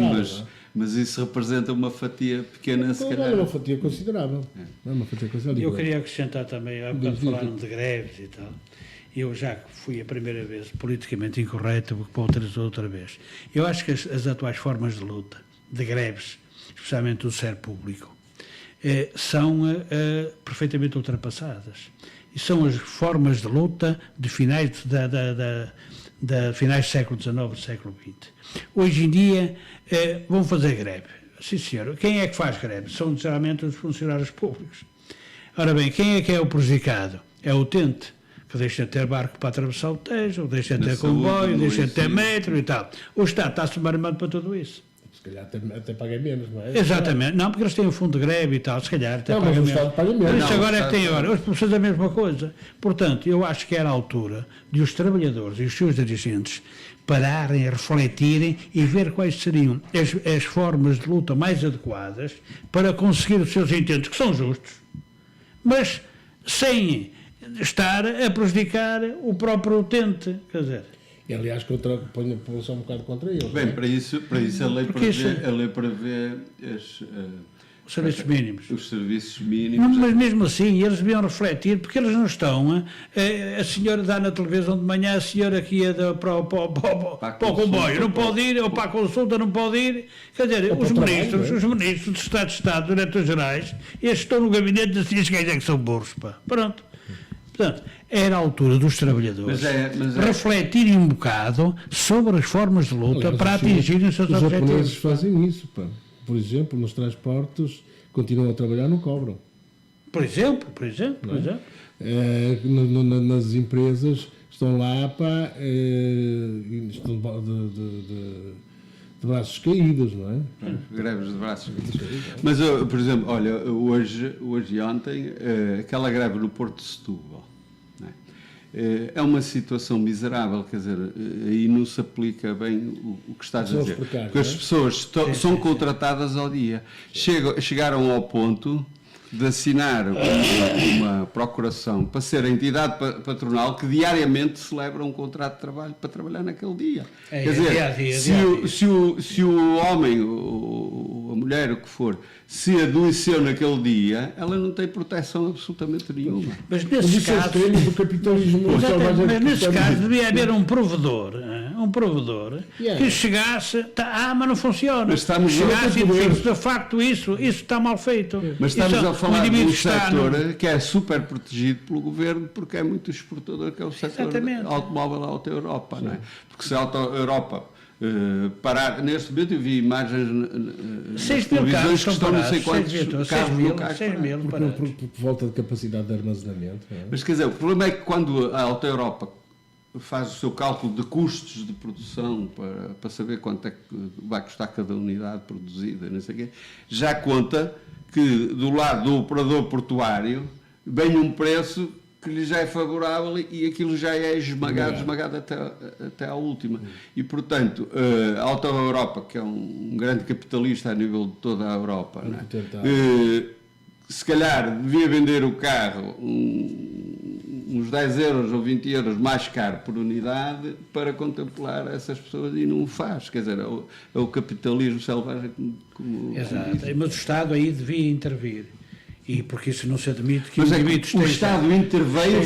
mas isso representa uma fatia pequena, se calhar. É uma fatia considerável. É uma fatia considerável. Eu queria acrescentar também, há bocado falaram de greves e tal. Eu já fui a primeira vez politicamente incorreto, porque para outra vez. Eu acho que as atuais formas de luta, de greves, especialmente do setor público, são perfeitamente ultrapassadas. E são as formas de luta de finais finais do século XIX e do século XX. Hoje em dia, vão fazer greve. Sim, senhor. Quem é que faz greve? São geralmente os funcionários públicos. Ora bem, quem é que é o prejudicado? É o utente, que deixa de ter barco para atravessar o Tejo, deixa de ter comboio, deixa de ter metro e tal. O Estado está-se marmando para tudo isso. Se calhar até paga menos, não é? Exatamente. Não, porque eles têm o fundo de greve e tal, se calhar até Não, paga mas o menos. Estado paga menos. Por isso Não, agora o é que tem Estado- agora. Os professores a mesma coisa. Portanto, eu acho que era a altura de os trabalhadores e os seus dirigentes pararem, refletirem e ver quais seriam as formas de luta mais adequadas para conseguir os seus intentos, que são justos, mas sem estar a prejudicar o próprio utente. Quer dizer, E, aliás, põe a população um bocado contra eles. Bem, para isso Porque a lei prevê os serviços mínimos. os serviços Não, mínimos. mas mesmo assim, eles deviam refletir, porque eles não estão. A senhora dá na televisão de manhã, a senhora que ia para o comboio não pode ir, ou para a consulta não pode ir. Quer dizer, Ou os para o ministros, trabalho, os ministros de Estado de Estado, diretores-gerais, estes estão no gabinete e dizem estes gajos é que são burros. Pá. Pronto. Portanto, era a altura dos trabalhadores Mas é- refletirem um bocado sobre as formas de luta Aliás, para atingirem os seus Os japoneses objetivos. fazem isso, pá. Por exemplo, nos transportes, continuam a trabalhar, não cobram. Por exemplo. Nas empresas estão lá, pá, estão de braços caídos, não é? Greves de braços. Mas, por exemplo, olha, hoje e ontem, aquela greve no Porto de Setúbal, não é? É uma situação miserável, quer dizer, aí não se aplica bem o que estás a dizer. Porque as pessoas são contratadas ao dia. Chegaram ao ponto de assinar uma procuração para ser a entidade patronal que diariamente celebra um contrato de trabalho para trabalhar naquele dia. Quer dizer, se o homem ou a mulher, o que for, se adoeceu naquele dia, ela não tem proteção absolutamente nenhuma. Mas Mas nesses isso é o casos, crime do capitalismo. exatamente, mas nesse caso selvagem. devia haver um provedor Yeah. que chegasse, mas não funciona. Mas estamos Chegasse e a falar de disse, de facto, isso está mal feito. Mas estamos Isso, a falar de indivíduo um está no- setor que é super protegido pelo governo porque é muito exportador, que é o setor Exatamente. automóvel Auto Europa, não é? Porque se a Auto Europa parar, neste momento eu vi imagens nas 6 mil televisões carros que estão não sei quantos 6 carros mil, locais 6 parados. mil Por parados. falta de capacidade de armazenamento. Não é? Mas quer dizer, o problema é que quando a Auto Europa faz o seu cálculo de custos de produção para saber quanto é que vai custar cada unidade produzida, não sei o quê, já conta que do lado do operador portuário vem um preço que lhe já é favorável e aquilo já é esmagado até à última. E, portanto, a Auto Europa, que é um grande capitalista a nível de toda a Europa, não é? Se calhar devia vender o carro uns 10 euros ou 20 euros mais caro por unidade para contemplar essas pessoas e não o faz. Quer dizer, é o capitalismo selvagem como Exato. Mas o Estado aí devia intervir. E porque isso não se admite que Mas indivíduos o Estado interveio...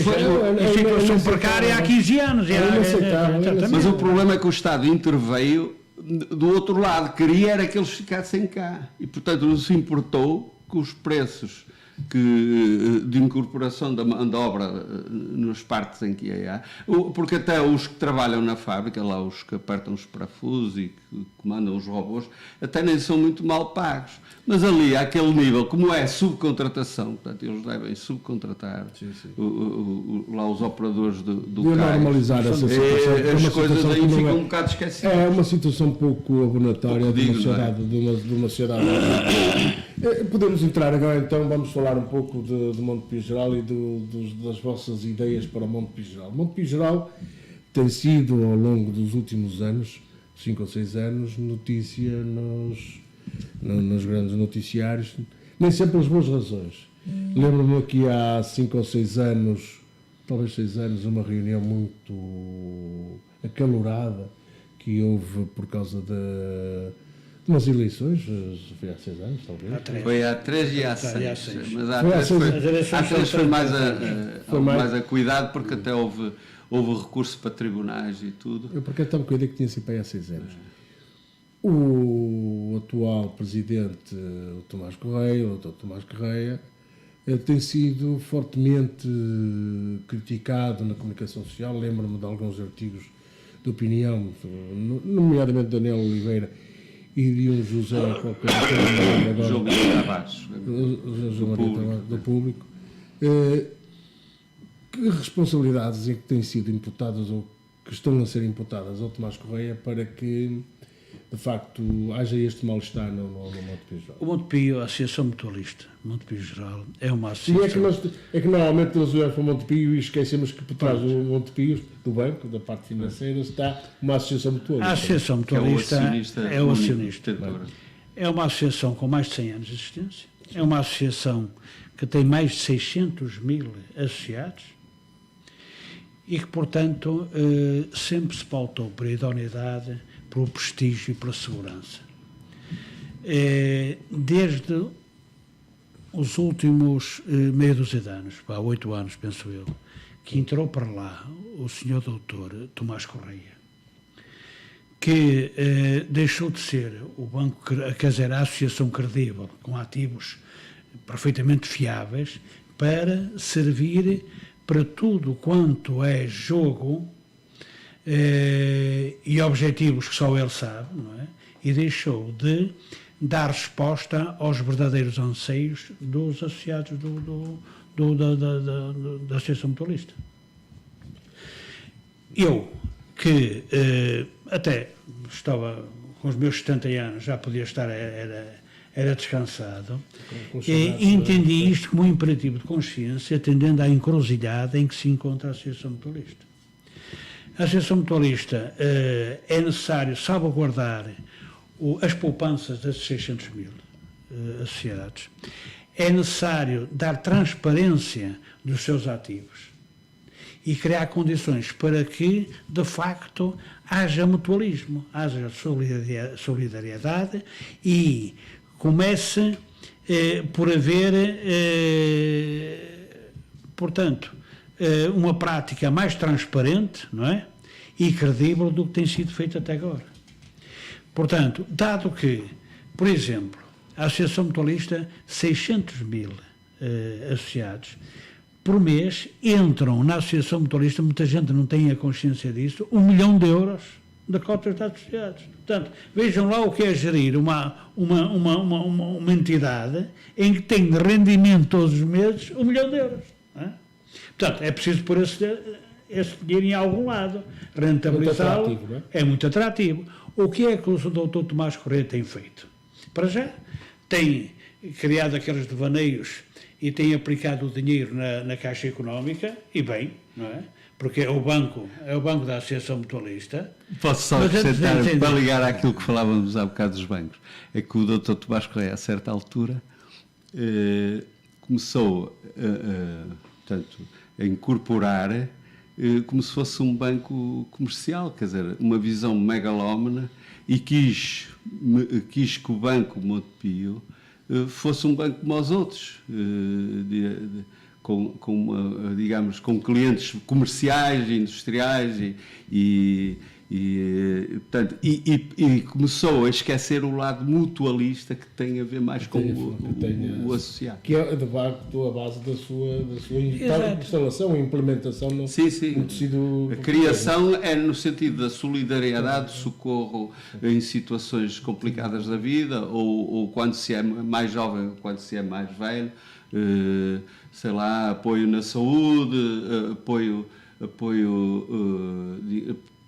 em situação precária há 15 anos. Mas o problema é que o Estado interveio do outro lado, queria era que eles ficassem cá. E, portanto, não se importou que os preços de incorporação da mão de obra nas partes em que há, porque até os que trabalham na fábrica, lá os que apertam os parafusos e que comandam os robôs, até nem são muito mal pagos. Mas ali, àquele nível, como é subcontratação, portanto, eles devem subcontratar lá os operadores do carro. Normalizar essa situação. As coisas aí ficam um bocado esquecidas. É uma situação pouco abonatória de uma sociedade. Podemos entrar agora, então, vamos falar um pouco de Monte Pio-Geral e das vossas ideias para o Monte Pio-Geral. Monte Pio-Geral tem sido, ao longo dos últimos anos, 5 ou 6 anos, notícia nos grandes noticiários, nem sempre as boas razões. Lembro-me aqui há 5 ou 6 anos, talvez 6 anos, uma reunião muito acalorada que houve por causa de umas eleições, foi há 6 anos, talvez. Foi há 3 e há 6. Mas há 3 foi mais a cuidado, porque até houve recurso para tribunais e tudo. Eu porque estava com a ideia que tinha sido para aí há 6 anos. O atual presidente, o Tomás Correia, o Dr. Tomás Correia, tem sido fortemente criticado na comunicação social. Lembro-me de alguns artigos de opinião, nomeadamente de Daniel Oliveira e de um José João Maria Tavares, do Público, que responsabilidades é que têm sido imputadas ou que estão a ser imputadas ao Tomás Correia para que, de facto, haja este mal-estar no Montepio Geral? O Montepio, a Associação Mutualista, Montepio Geral, é uma associação... Sim, é que normalmente nós olhamos para o Montepio e esquecemos que por trás do Montepio, do banco, da parte financeira, está uma associação mutualista. A Associação Mutualista é o acionista. É uma associação com mais de 100 anos de existência, é uma associação que tem mais de 600 mil associados e que, portanto, sempre se pautou por idoneidade, pelo prestígio e pela segurança. Desde os últimos meia dúzia de anos, há 8 anos, penso eu, que entrou para lá o senhor doutor Tomás Correia, que deixou de ser o banco, quer dizer, a associação credível, com ativos perfeitamente fiáveis, para servir para tudo quanto é jogo e objetivos que só ele sabe, não é? E deixou de dar resposta aos verdadeiros anseios dos associados da Associação Mutualista. Eu, que até estava com os meus 70 anos, já podia estar, era descansado, entendi isto como um imperativo de consciência, atendendo à encruzilhada em que se encontra a Associação Mutualista. A Associação Mutualista é necessário salvaguardar as poupanças desses 600 mil associados. É necessário dar transparência dos seus ativos e criar condições para que, de facto, haja mutualismo, haja solidariedade e comece por haver, portanto, uma prática mais transparente, não é? E credível do que tem sido feito até agora. Portanto, dado que, por exemplo, a Associação Mutualista, 600 mil associados, por mês entram na Associação Mutualista, muita gente não tem a consciência disso, 1 milhão de euros de cotas de associados. Portanto, vejam lá o que é gerir uma entidade em que tem de rendimento todos os meses 1 milhão de euros. Não é? Portanto, é preciso pôr esse dinheiro em algum lado, rentabilizá-lo, é muito atrativo. O que é que o Dr. Tomás Correia tem feito? Para já, tem criado aqueles devaneios e tem aplicado o dinheiro na Caixa Económica, e bem, não é? Porque é o banco da Associação Mutualista. Posso só acrescentar, para ligar àquilo que falávamos há bocado dos bancos, é que o Dr. Tomás Correia, a certa altura, começou portanto, a incorporar como se fosse um banco comercial, quer dizer, uma visão megalómana, e quis que o Banco Montepio fosse um banco como os outros, com clientes comerciais, industriais portanto, começou a esquecer o lado mutualista que tem a ver mais com o associado. Que é, de facto, a base da sua instalação e implementação no tecido. A criação é no sentido da solidariedade, socorro em situações complicadas da vida, ou quando se é mais jovem, ou quando se é mais velho, sei lá, apoio na saúde, apoio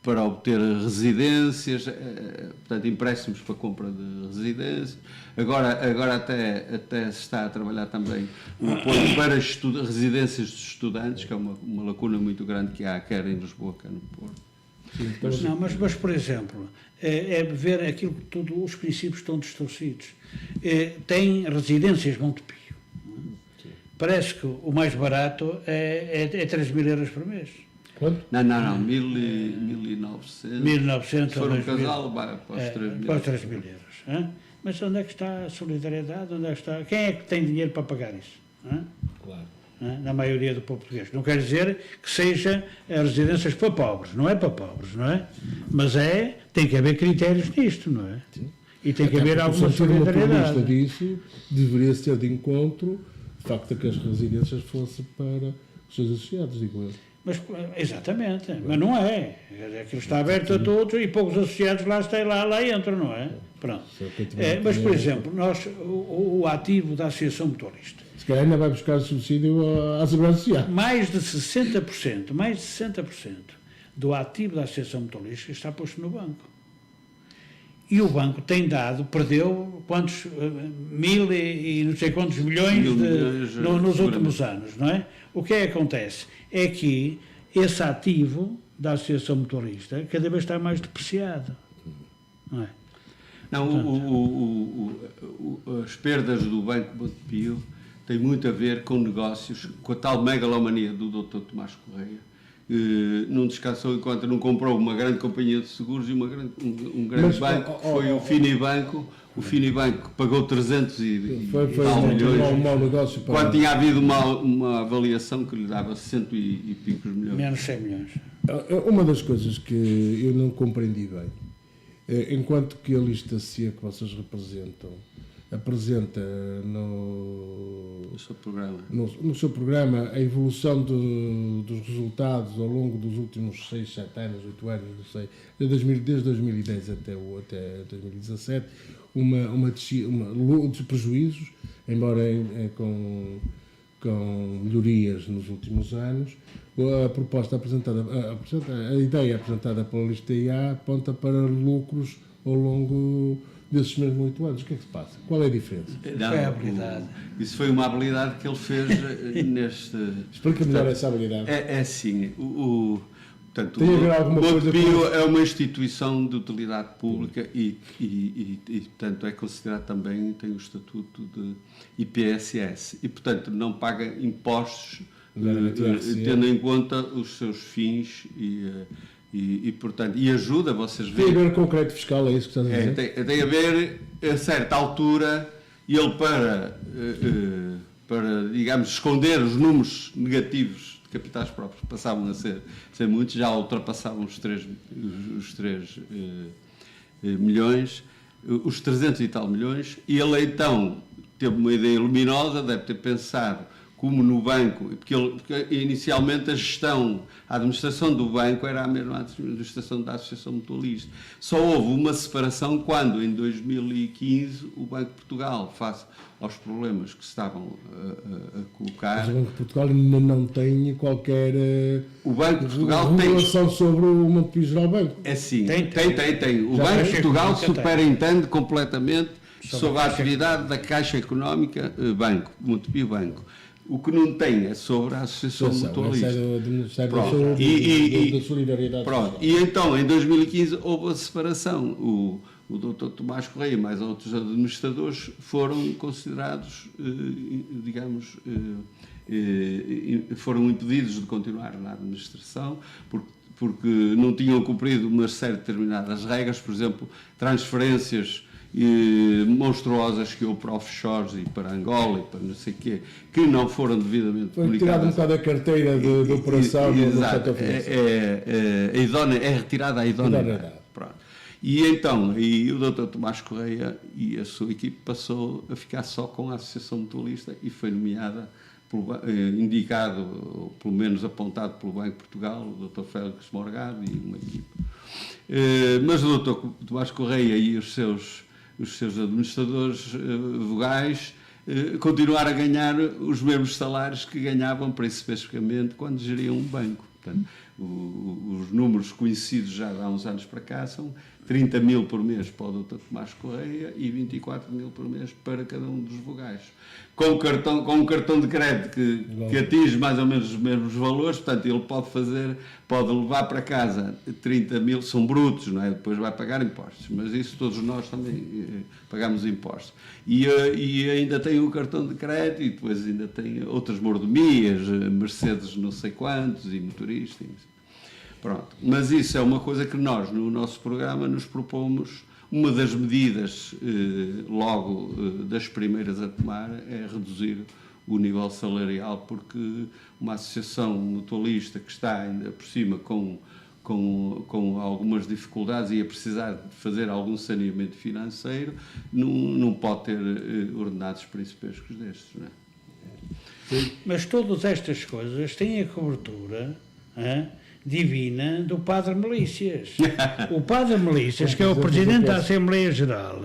para obter residências, portanto, empréstimos para compra de residências. Agora até se está a trabalhar também o apoio para residências de estudantes, que é uma lacuna muito grande que há, quer em Lisboa, quer no Porto. Mas, por exemplo, é ver aquilo que todos os princípios estão distorcidos. Tem residências Montepio. Parece que o mais barato é 3 mil euros por mês. Quanto? Não, 1.900. 1.900. Se for um casal, vai para os 3 mil. Para os 3 mil euros. Hein? Mas onde é que está a solidariedade? Onde é que está? Quem é que tem dinheiro para pagar isso? Hein? Claro. Hein? Na maioria do povo português. Não quer dizer que seja residências para pobres. Não é para pobres, não é? Mas tem que haver critérios nisto, não é? Sim. E tem que haver alguma solidariedade. Disso deveria ser de encontro o facto de que as residências fossem para os seus associados, digo eu. Exatamente, mas não é. Aquilo está aberto a todos e poucos associados lá entram, não é? Pronto. Mas, por exemplo, o ativo da Associação Mutualista. Se calhar ainda vai buscar subsídio à Segurança Social. Mais de 60% do ativo da Associação Mutualista está posto no banco. E o banco perdeu quantos, 1.000 e não sei quantos milhões nos últimos anos, não é? O que é que acontece? É que esse ativo da Associação Mutualista cada vez está mais depreciado, não é? Não, as perdas do Banco Montepio têm muito a ver com negócios, com a tal megalomania do Dr. Tomás Correia. Não descansou enquanto não comprou uma grande companhia de seguros e um grande banco, que foi o Finibanco. O Finibanco pagou 300 e tal milhões, um mau negócio para... quando tinha havido uma avaliação que lhe dava 100 e picos milhões. Menos 100 milhões. Uma das coisas que eu não compreendi bem, enquanto que a lista CIA que vocês representam apresenta no seu programa a evolução dos resultados ao longo dos últimos 6, 7 anos, 8 anos, não sei, desde 2010 até 2017, de prejuízos, embora com melhorias nos últimos anos. A ideia apresentada pela lista IA aponta para lucros ao longo desses mesmos 8 anos. O que é que se passa? Qual é a diferença? Não, foi a habilidade. Isso foi uma habilidade que ele fez neste... Explica melhor essa habilidade. É assim, portanto, tem a ver alguma coisa Montepio é uma instituição de utilidade pública e, portanto, é considerado também, tem o estatuto de IPSS e, portanto, não paga impostos tendo em conta os seus fins e, portanto, e ajuda, vocês verem... Tem a ver com o crédito fiscal, é isso que estás a dizer? Tem a ver, a certa altura, ele para, digamos, esconder os números negativos de capitais próprios, passavam a ser muitos, já ultrapassavam os 3 milhões, os 300 e tal milhões, e ele então teve uma ideia luminosa, deve ter pensado como no banco, porque inicialmente a administração do banco era a mesma administração da Associação Mutualista. Só houve uma separação quando, em 2015, o Banco de Portugal, face aos problemas que se estavam a colocar... Mas o Banco de Portugal ainda não tem qualquer o Banco de Portugal regulação sobre o Montepio Geral Banco. É sim, tem. O Banco de Portugal superintende completamente sobre a atividade da Caixa Económica Banco, Montepio Banco. O que não tem é sobre a Associação Mutualista. Da solidariedade. Pronto. E então, em 2015, houve a separação. O Dr. Tomás Correia e mais outros administradores foram considerados, digamos, foram impedidos de continuar na administração porque não tinham cumprido uma série de determinadas regras, por exemplo, transferências monstruosas que houve para offshores e para Angola e para não sei o quê, que não foram devidamente comunicadas. Foi retirada um bocado a carteira de operação do setor financeiro. É retirada a idoneidade. E então, o Dr. Tomás Correia e a sua equipe passou a ficar só com a Associação Mutualista e foi nomeada, indicado, ou pelo menos apontado pelo Banco de Portugal, o Dr. Félix Morgado e uma equipe. Mas o Dr. Tomás Correia e os seus administradores vogais continuaram a ganhar os mesmos salários que ganhavam principalmente quando geriam um banco. Portanto, os números conhecidos já há uns anos para cá são 30 mil por mês para o Dr. Tomás Correia e 24 mil por mês para cada um dos vogais. Com um cartão de crédito que atinge mais ou menos os mesmos valores, portanto, ele pode levar para casa 30 mil, são brutos, não é? Depois vai pagar impostos, mas isso todos nós também pagamos impostos. E ainda tem o cartão de crédito e depois ainda tem outras mordomias, Mercedes não sei quantos e motoristas. Pronto. Mas isso é uma coisa que nós, no nosso programa, nos propomos. Uma das medidas, logo das primeiras a tomar, é reduzir o nível salarial, porque uma associação mutualista que está ainda por cima com algumas dificuldades e a precisar de fazer algum saneamento financeiro, não pode ter ordenados principescos destes, não é? Mas todas estas coisas têm a cobertura divina do Padre Melícias. O Padre Melícias, que é o Presidente da Assembleia Geral,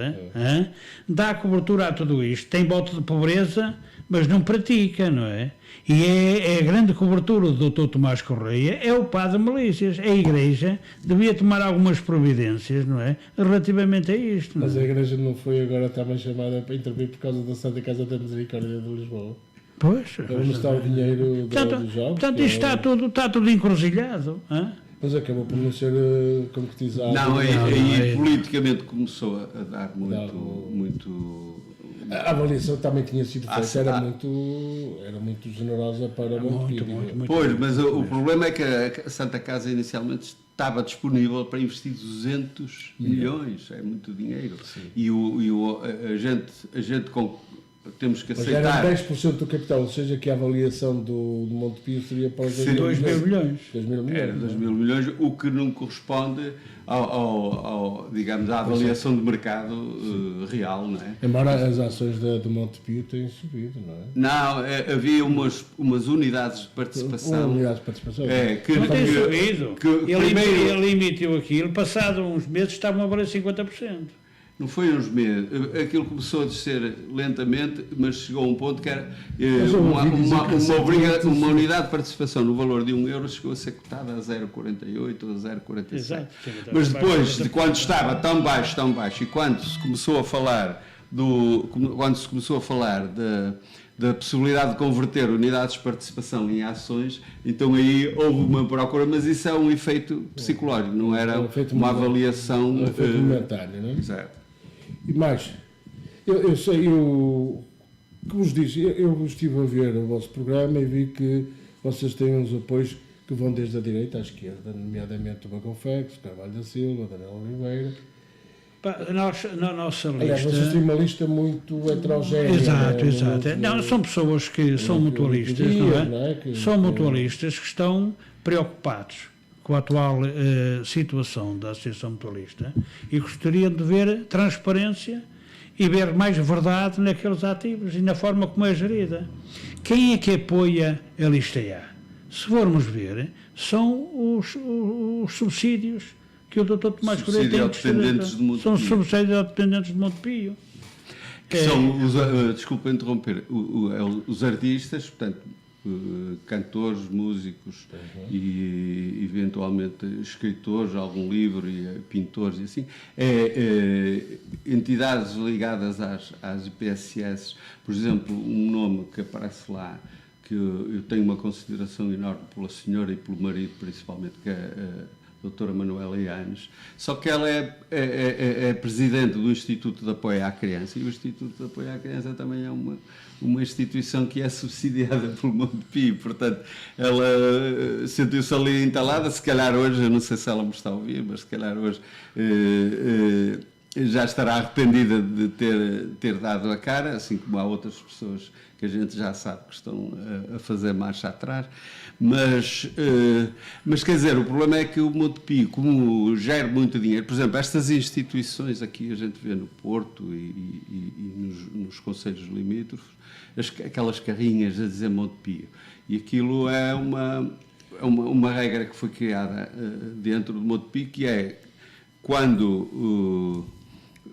dá cobertura a tudo isto, tem voto de pobreza, mas não pratica, não é? E é a grande cobertura do Dr. Tomás Correia, é o Padre Melícias. A Igreja devia tomar algumas providências, não é? Relativamente a isto. Mas a Igreja não foi agora também chamada para intervir por causa da Santa Casa da Misericórdia de Lisboa? Pois. Onde está o dinheiro dos jovens? Portanto, isto está tudo encruzilhado. Mas acabou por não ser concretizado. Não, aí politicamente começou a dar muito... A avaliação também tinha sido feita, era muito generosa para muito. Pois, mas o problema é que a Santa Casa inicialmente estava disponível para investir 200 milhões, é muito dinheiro. Sim. E a gente temos que aceitar... Mas era 10% do capital, ou seja, que a avaliação do Montepio seria para os 2 mil milhões. Era 2 mil milhões, o que não corresponde digamos, à avaliação do mercado real, não é? Embora as ações do Montepio tenham subido, não é? Não, havia umas unidades de participação. Unidades de participação. Que não tem subido. Ele emitiu aquilo, passado uns meses estavam a valer 50%. Não foi uns meses, aquilo começou a descer lentamente, mas chegou a um ponto que era uma unidade de participação no valor de €1 chegou a ser cotada a 0,48 ou a 0,47. Mas depois, de quando estava tão baixo, e quando se começou a falar da possibilidade de converter unidades de participação em ações, então aí houve uma procura, mas isso é um efeito psicológico, não era uma avaliação... Um efeito momentâneo, não é? Exato. E mais, como vos disse, eu estive a ver o vosso programa e vi que vocês têm uns apoios que vão desde a direita à esquerda, nomeadamente o Bacofex, Carvalho da Silva, Daniel Oliveira. Na nossa lista... Aliás, vocês têm uma lista muito heterogénea. Exato. Não, são pessoas que são mutualistas, não é? São mutualistas que estão preocupados com a atual situação da Associação Mutualista e gostariam de ver transparência e ver mais verdade naqueles ativos e na forma como é gerida. Quem é que apoia a lista A? Se formos ver, são os subsídios que o Dr. Tomás Correia tem. São os subsídios dependentes de Montepio. Que são, desculpa interromper, os artistas, portanto, cantores, músicos e eventualmente escritores, algum livro, e pintores e assim, entidades ligadas às IPSS, por exemplo, um nome que aparece lá, que eu tenho uma consideração enorme pela senhora e pelo marido principalmente, que é a doutora Manuela Ianes, só que ela é presidente do Instituto de Apoio à Criança, e o Instituto de Apoio à Criança também é uma instituição que é subsidiada pelo Montepio, portanto, ela sentiu-se ali entalada, se calhar hoje, eu não sei se ela me está a ouvir, mas se calhar hoje já estará arrependida de ter dado a cara, assim como há outras pessoas que a gente já sabe que estão a fazer marcha atrás, mas quer dizer, o problema é que o Montepio, como gera muito dinheiro, por exemplo, estas instituições aqui a gente vê no Porto e nos concelhos limítrofes, aquelas carrinhas a dizer Montepio, e aquilo é uma regra que foi criada dentro do Montepio, que é quando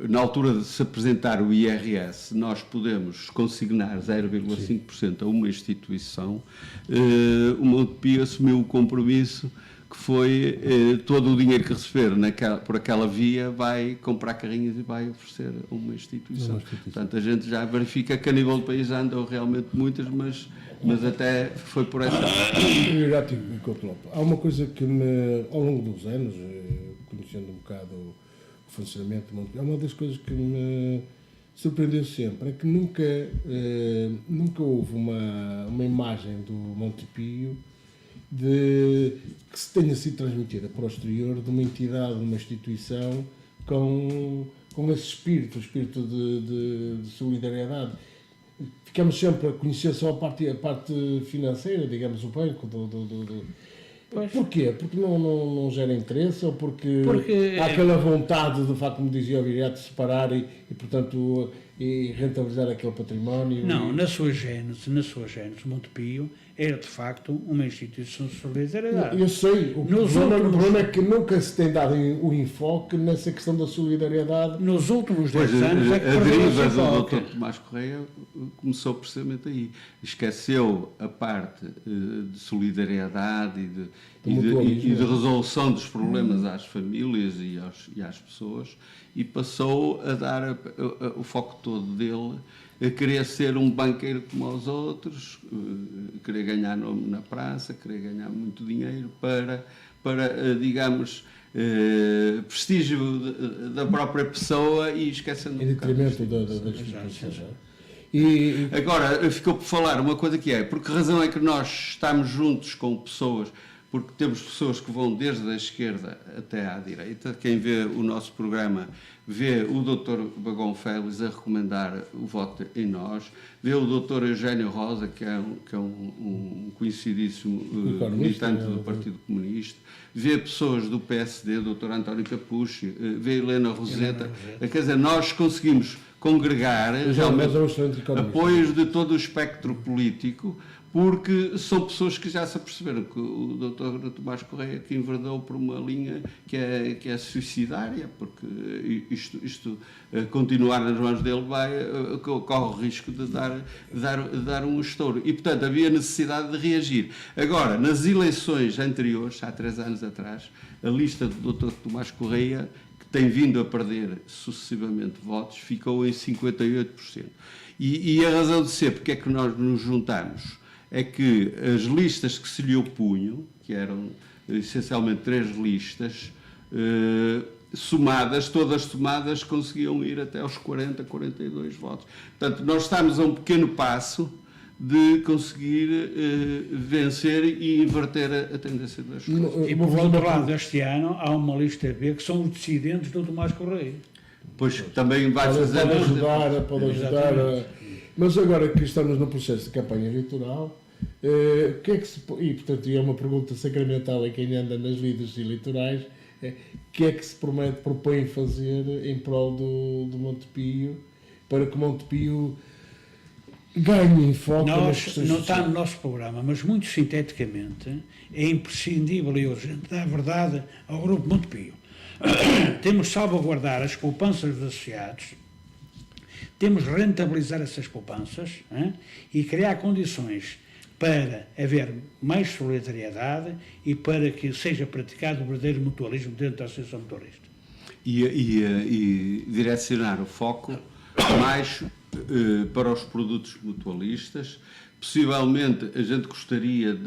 na altura de se apresentar o IRS, nós podemos consignar 0,5% a uma instituição. O Montepio assumiu o compromisso que foi todo o dinheiro que receber por aquela via vai comprar carrinhas e vai oferecer a uma instituição. Portanto, a gente já verifica que a nível do país já andam realmente muitas, mas até foi por essa... Há uma coisa que ao longo dos anos, conhecendo um bocado o funcionamento do Montepio, é uma das coisas que me surpreendeu sempre, é que nunca houve uma imagem do Montepio que se tenha sido transmitida para o exterior de uma entidade, de uma instituição com esse espírito, o espírito de solidariedade. Ficamos sempre a conhecer só a parte financeira, digamos, o banco Porquê? Porque não gera interesse ou porque há aquela vontade, de facto, como dizia o Viriato, de separar e portanto, e rentabilizar aquele património? Não, na sua gênese, Montepio era de facto uma instituição de solidariedade. Eu sei, o problema é que nunca se tem dado o enfoque nessa questão da solidariedade. Nos últimos 10 anos é que a deriva perdeu-se do Dr. Tomás Correia começou precisamente aí. Esqueceu a parte de solidariedade e de resolução dos problemas às famílias e às pessoas, e passou a dar o foco todo dele a querer ser um banqueiro como os outros, querer ganhar nome na praça, querer ganhar muito dinheiro para digamos, prestígio da própria pessoa, e esquecendo em detrimento das instituições. Agora, ficou por falar uma coisa que é, por que razão é que nós estamos juntos com pessoas? Porque temos pessoas que vão desde a esquerda até à direita. Quem vê o nosso programa vê o Dr. Bagão Félix a recomendar o voto em nós, vê o Dr. Eugênio Rosa, que é um conhecidíssimo militante do Partido Comunista, vê pessoas do PSD, o Dr. António Capucci, vê a Helena Roseta. Quer dizer, nós conseguimos congregar realmente apoios de todo o espectro político, porque são pessoas que já se aperceberam que o Dr. Tomás Correia que enverdou por uma linha que é suicidária, porque isto continuar nas mãos dele corre o risco de dar um estouro. E, portanto, havia necessidade de reagir. Agora, nas eleições anteriores, há 3 anos atrás, a lista do Dr. Tomás Correia, que tem vindo a perder sucessivamente votos, ficou em 58%. E a razão de ser, porque é que nós nos juntamos, é que as listas que se lhe opunham, que eram essencialmente 3 listas, todas somadas, conseguiam ir até aos 40, 42 votos. Portanto, nós estamos a um pequeno passo de conseguir vencer e inverter a tendência das coisas. E por outro lado, este ano há uma lista B que são os dissidentes do Tomás Correia. Pois também vai fazer... Pode ajudar. Mas agora que estamos no processo de campanha eleitoral, o que é que se... E, portanto, é uma pergunta sacramental a quem anda nas lides eleitorais, o que é que se propõe fazer em prol do Montepio, para que Montepio ganhe enfoque nas questões não está no nosso programa, mas muito sinteticamente, é imprescindível e urgente dar verdade ao Grupo Montepio. Temos de salvaguardar as poupanças dos associados, temos de rentabilizar essas poupanças e criar condições para haver mais solidariedade e para que seja praticado o verdadeiro mutualismo dentro da Associação Mutualista. E direcionar o foco mais para os produtos mutualistas. Possivelmente a gente gostaria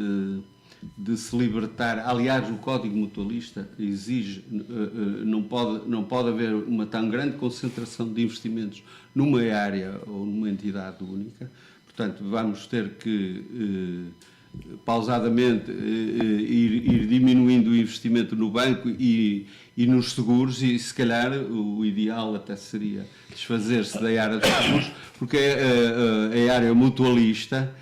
de se libertar. Aliás, o Código Mutualista exige, não pode haver uma tão grande concentração de investimentos numa área ou numa entidade única. Portanto, vamos ter que pausadamente ir diminuindo o investimento no banco e nos seguros, e se calhar o ideal até seria desfazer-se da área dos seguros, porque a área mutualista,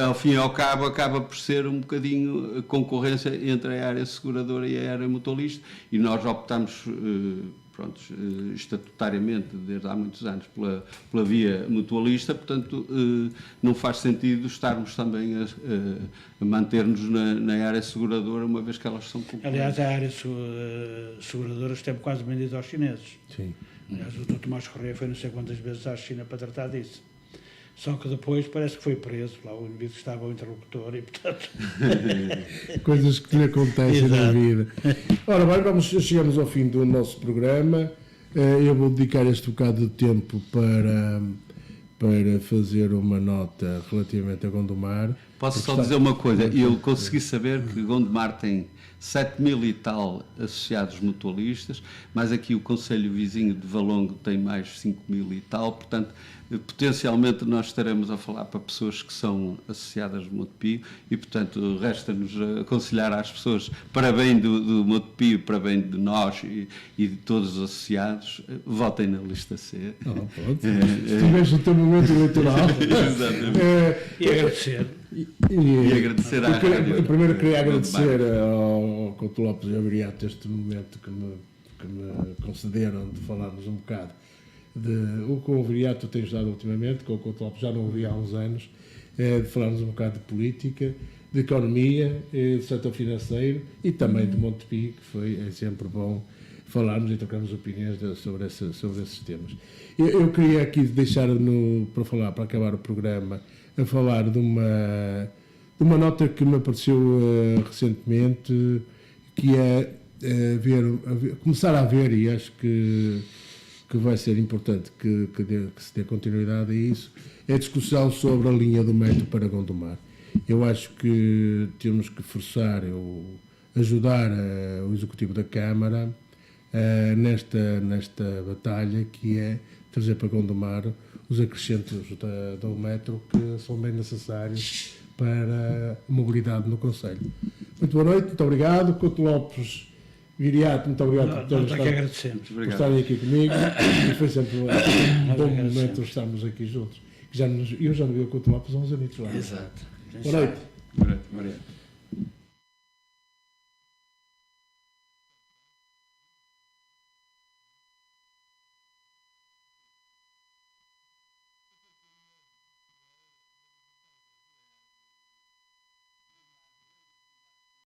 ao fim e ao cabo, acaba por ser um bocadinho concorrência entre a área seguradora e a área mutualista, e nós optamos estatutariamente, desde há muitos anos, pela via mutualista. Portanto, não faz sentido estarmos também a manter-nos na área seguradora, uma vez que elas são concorrentes. Aliás, a área seguradora esteve quase vendida aos chineses. Sim. Aliás, o Dr. Tomás Correia foi não sei quantas vezes à China para tratar disso. Só que depois parece que foi preso, lá o indivíduo estava o interlocutor e, portanto... Coisas que lhe acontecem na vida. Ora bem, chegamos ao fim do nosso programa. Eu vou dedicar este bocado de tempo para fazer uma nota relativamente a Gondomar. Posso só dizer uma coisa? Eu consegui saber que Gondomar tem 7.000 e tal associados mutualistas, mas aqui o Conselho Vizinho de Valongo tem mais 5.000 e tal, portanto, potencialmente nós estaremos a falar para pessoas que são associadas do Montepio e, portanto, resta-nos aconselhar às pessoas, para bem do Montepio, para bem de nós e de todos os associados, votem na lista C. Se tivesse o teu momento eleitoral. Exatamente. E agradecer. E agradecer à rádio. Primeiro queria agradecer ao Couto Lopes e ao Viriato este momento que me concederam de falarmos um bocado o que o Viriato tem ajudado ultimamente, com o Couto Lopes já não ouvi há uns anos, de falarmos um bocado de política, de economia, do setor financeiro e também de Montepio, que é sempre bom falarmos e trocarmos opiniões sobre esses temas. Eu queria aqui deixar para falar, para acabar o programa, a falar de uma nota que me apareceu recentemente, que é começar a ver, e acho que vai ser importante que se dê continuidade a isso, é a discussão sobre a linha do metro para Gondomar. Eu acho que temos que forçar, ajudar o Executivo da Câmara nesta batalha, que é trazer para Gondomar os acrescentos do metro que são bem necessários para a mobilidade no concelho. Muito boa noite, muito obrigado. Couto Lopes, Viriato, muito obrigado por estarem aqui comigo. E foi sempre um bom momento estarmos aqui juntos. Eu já não vi o Couto Lopes há uns anos lá. Exato. Boa noite. Boa noite.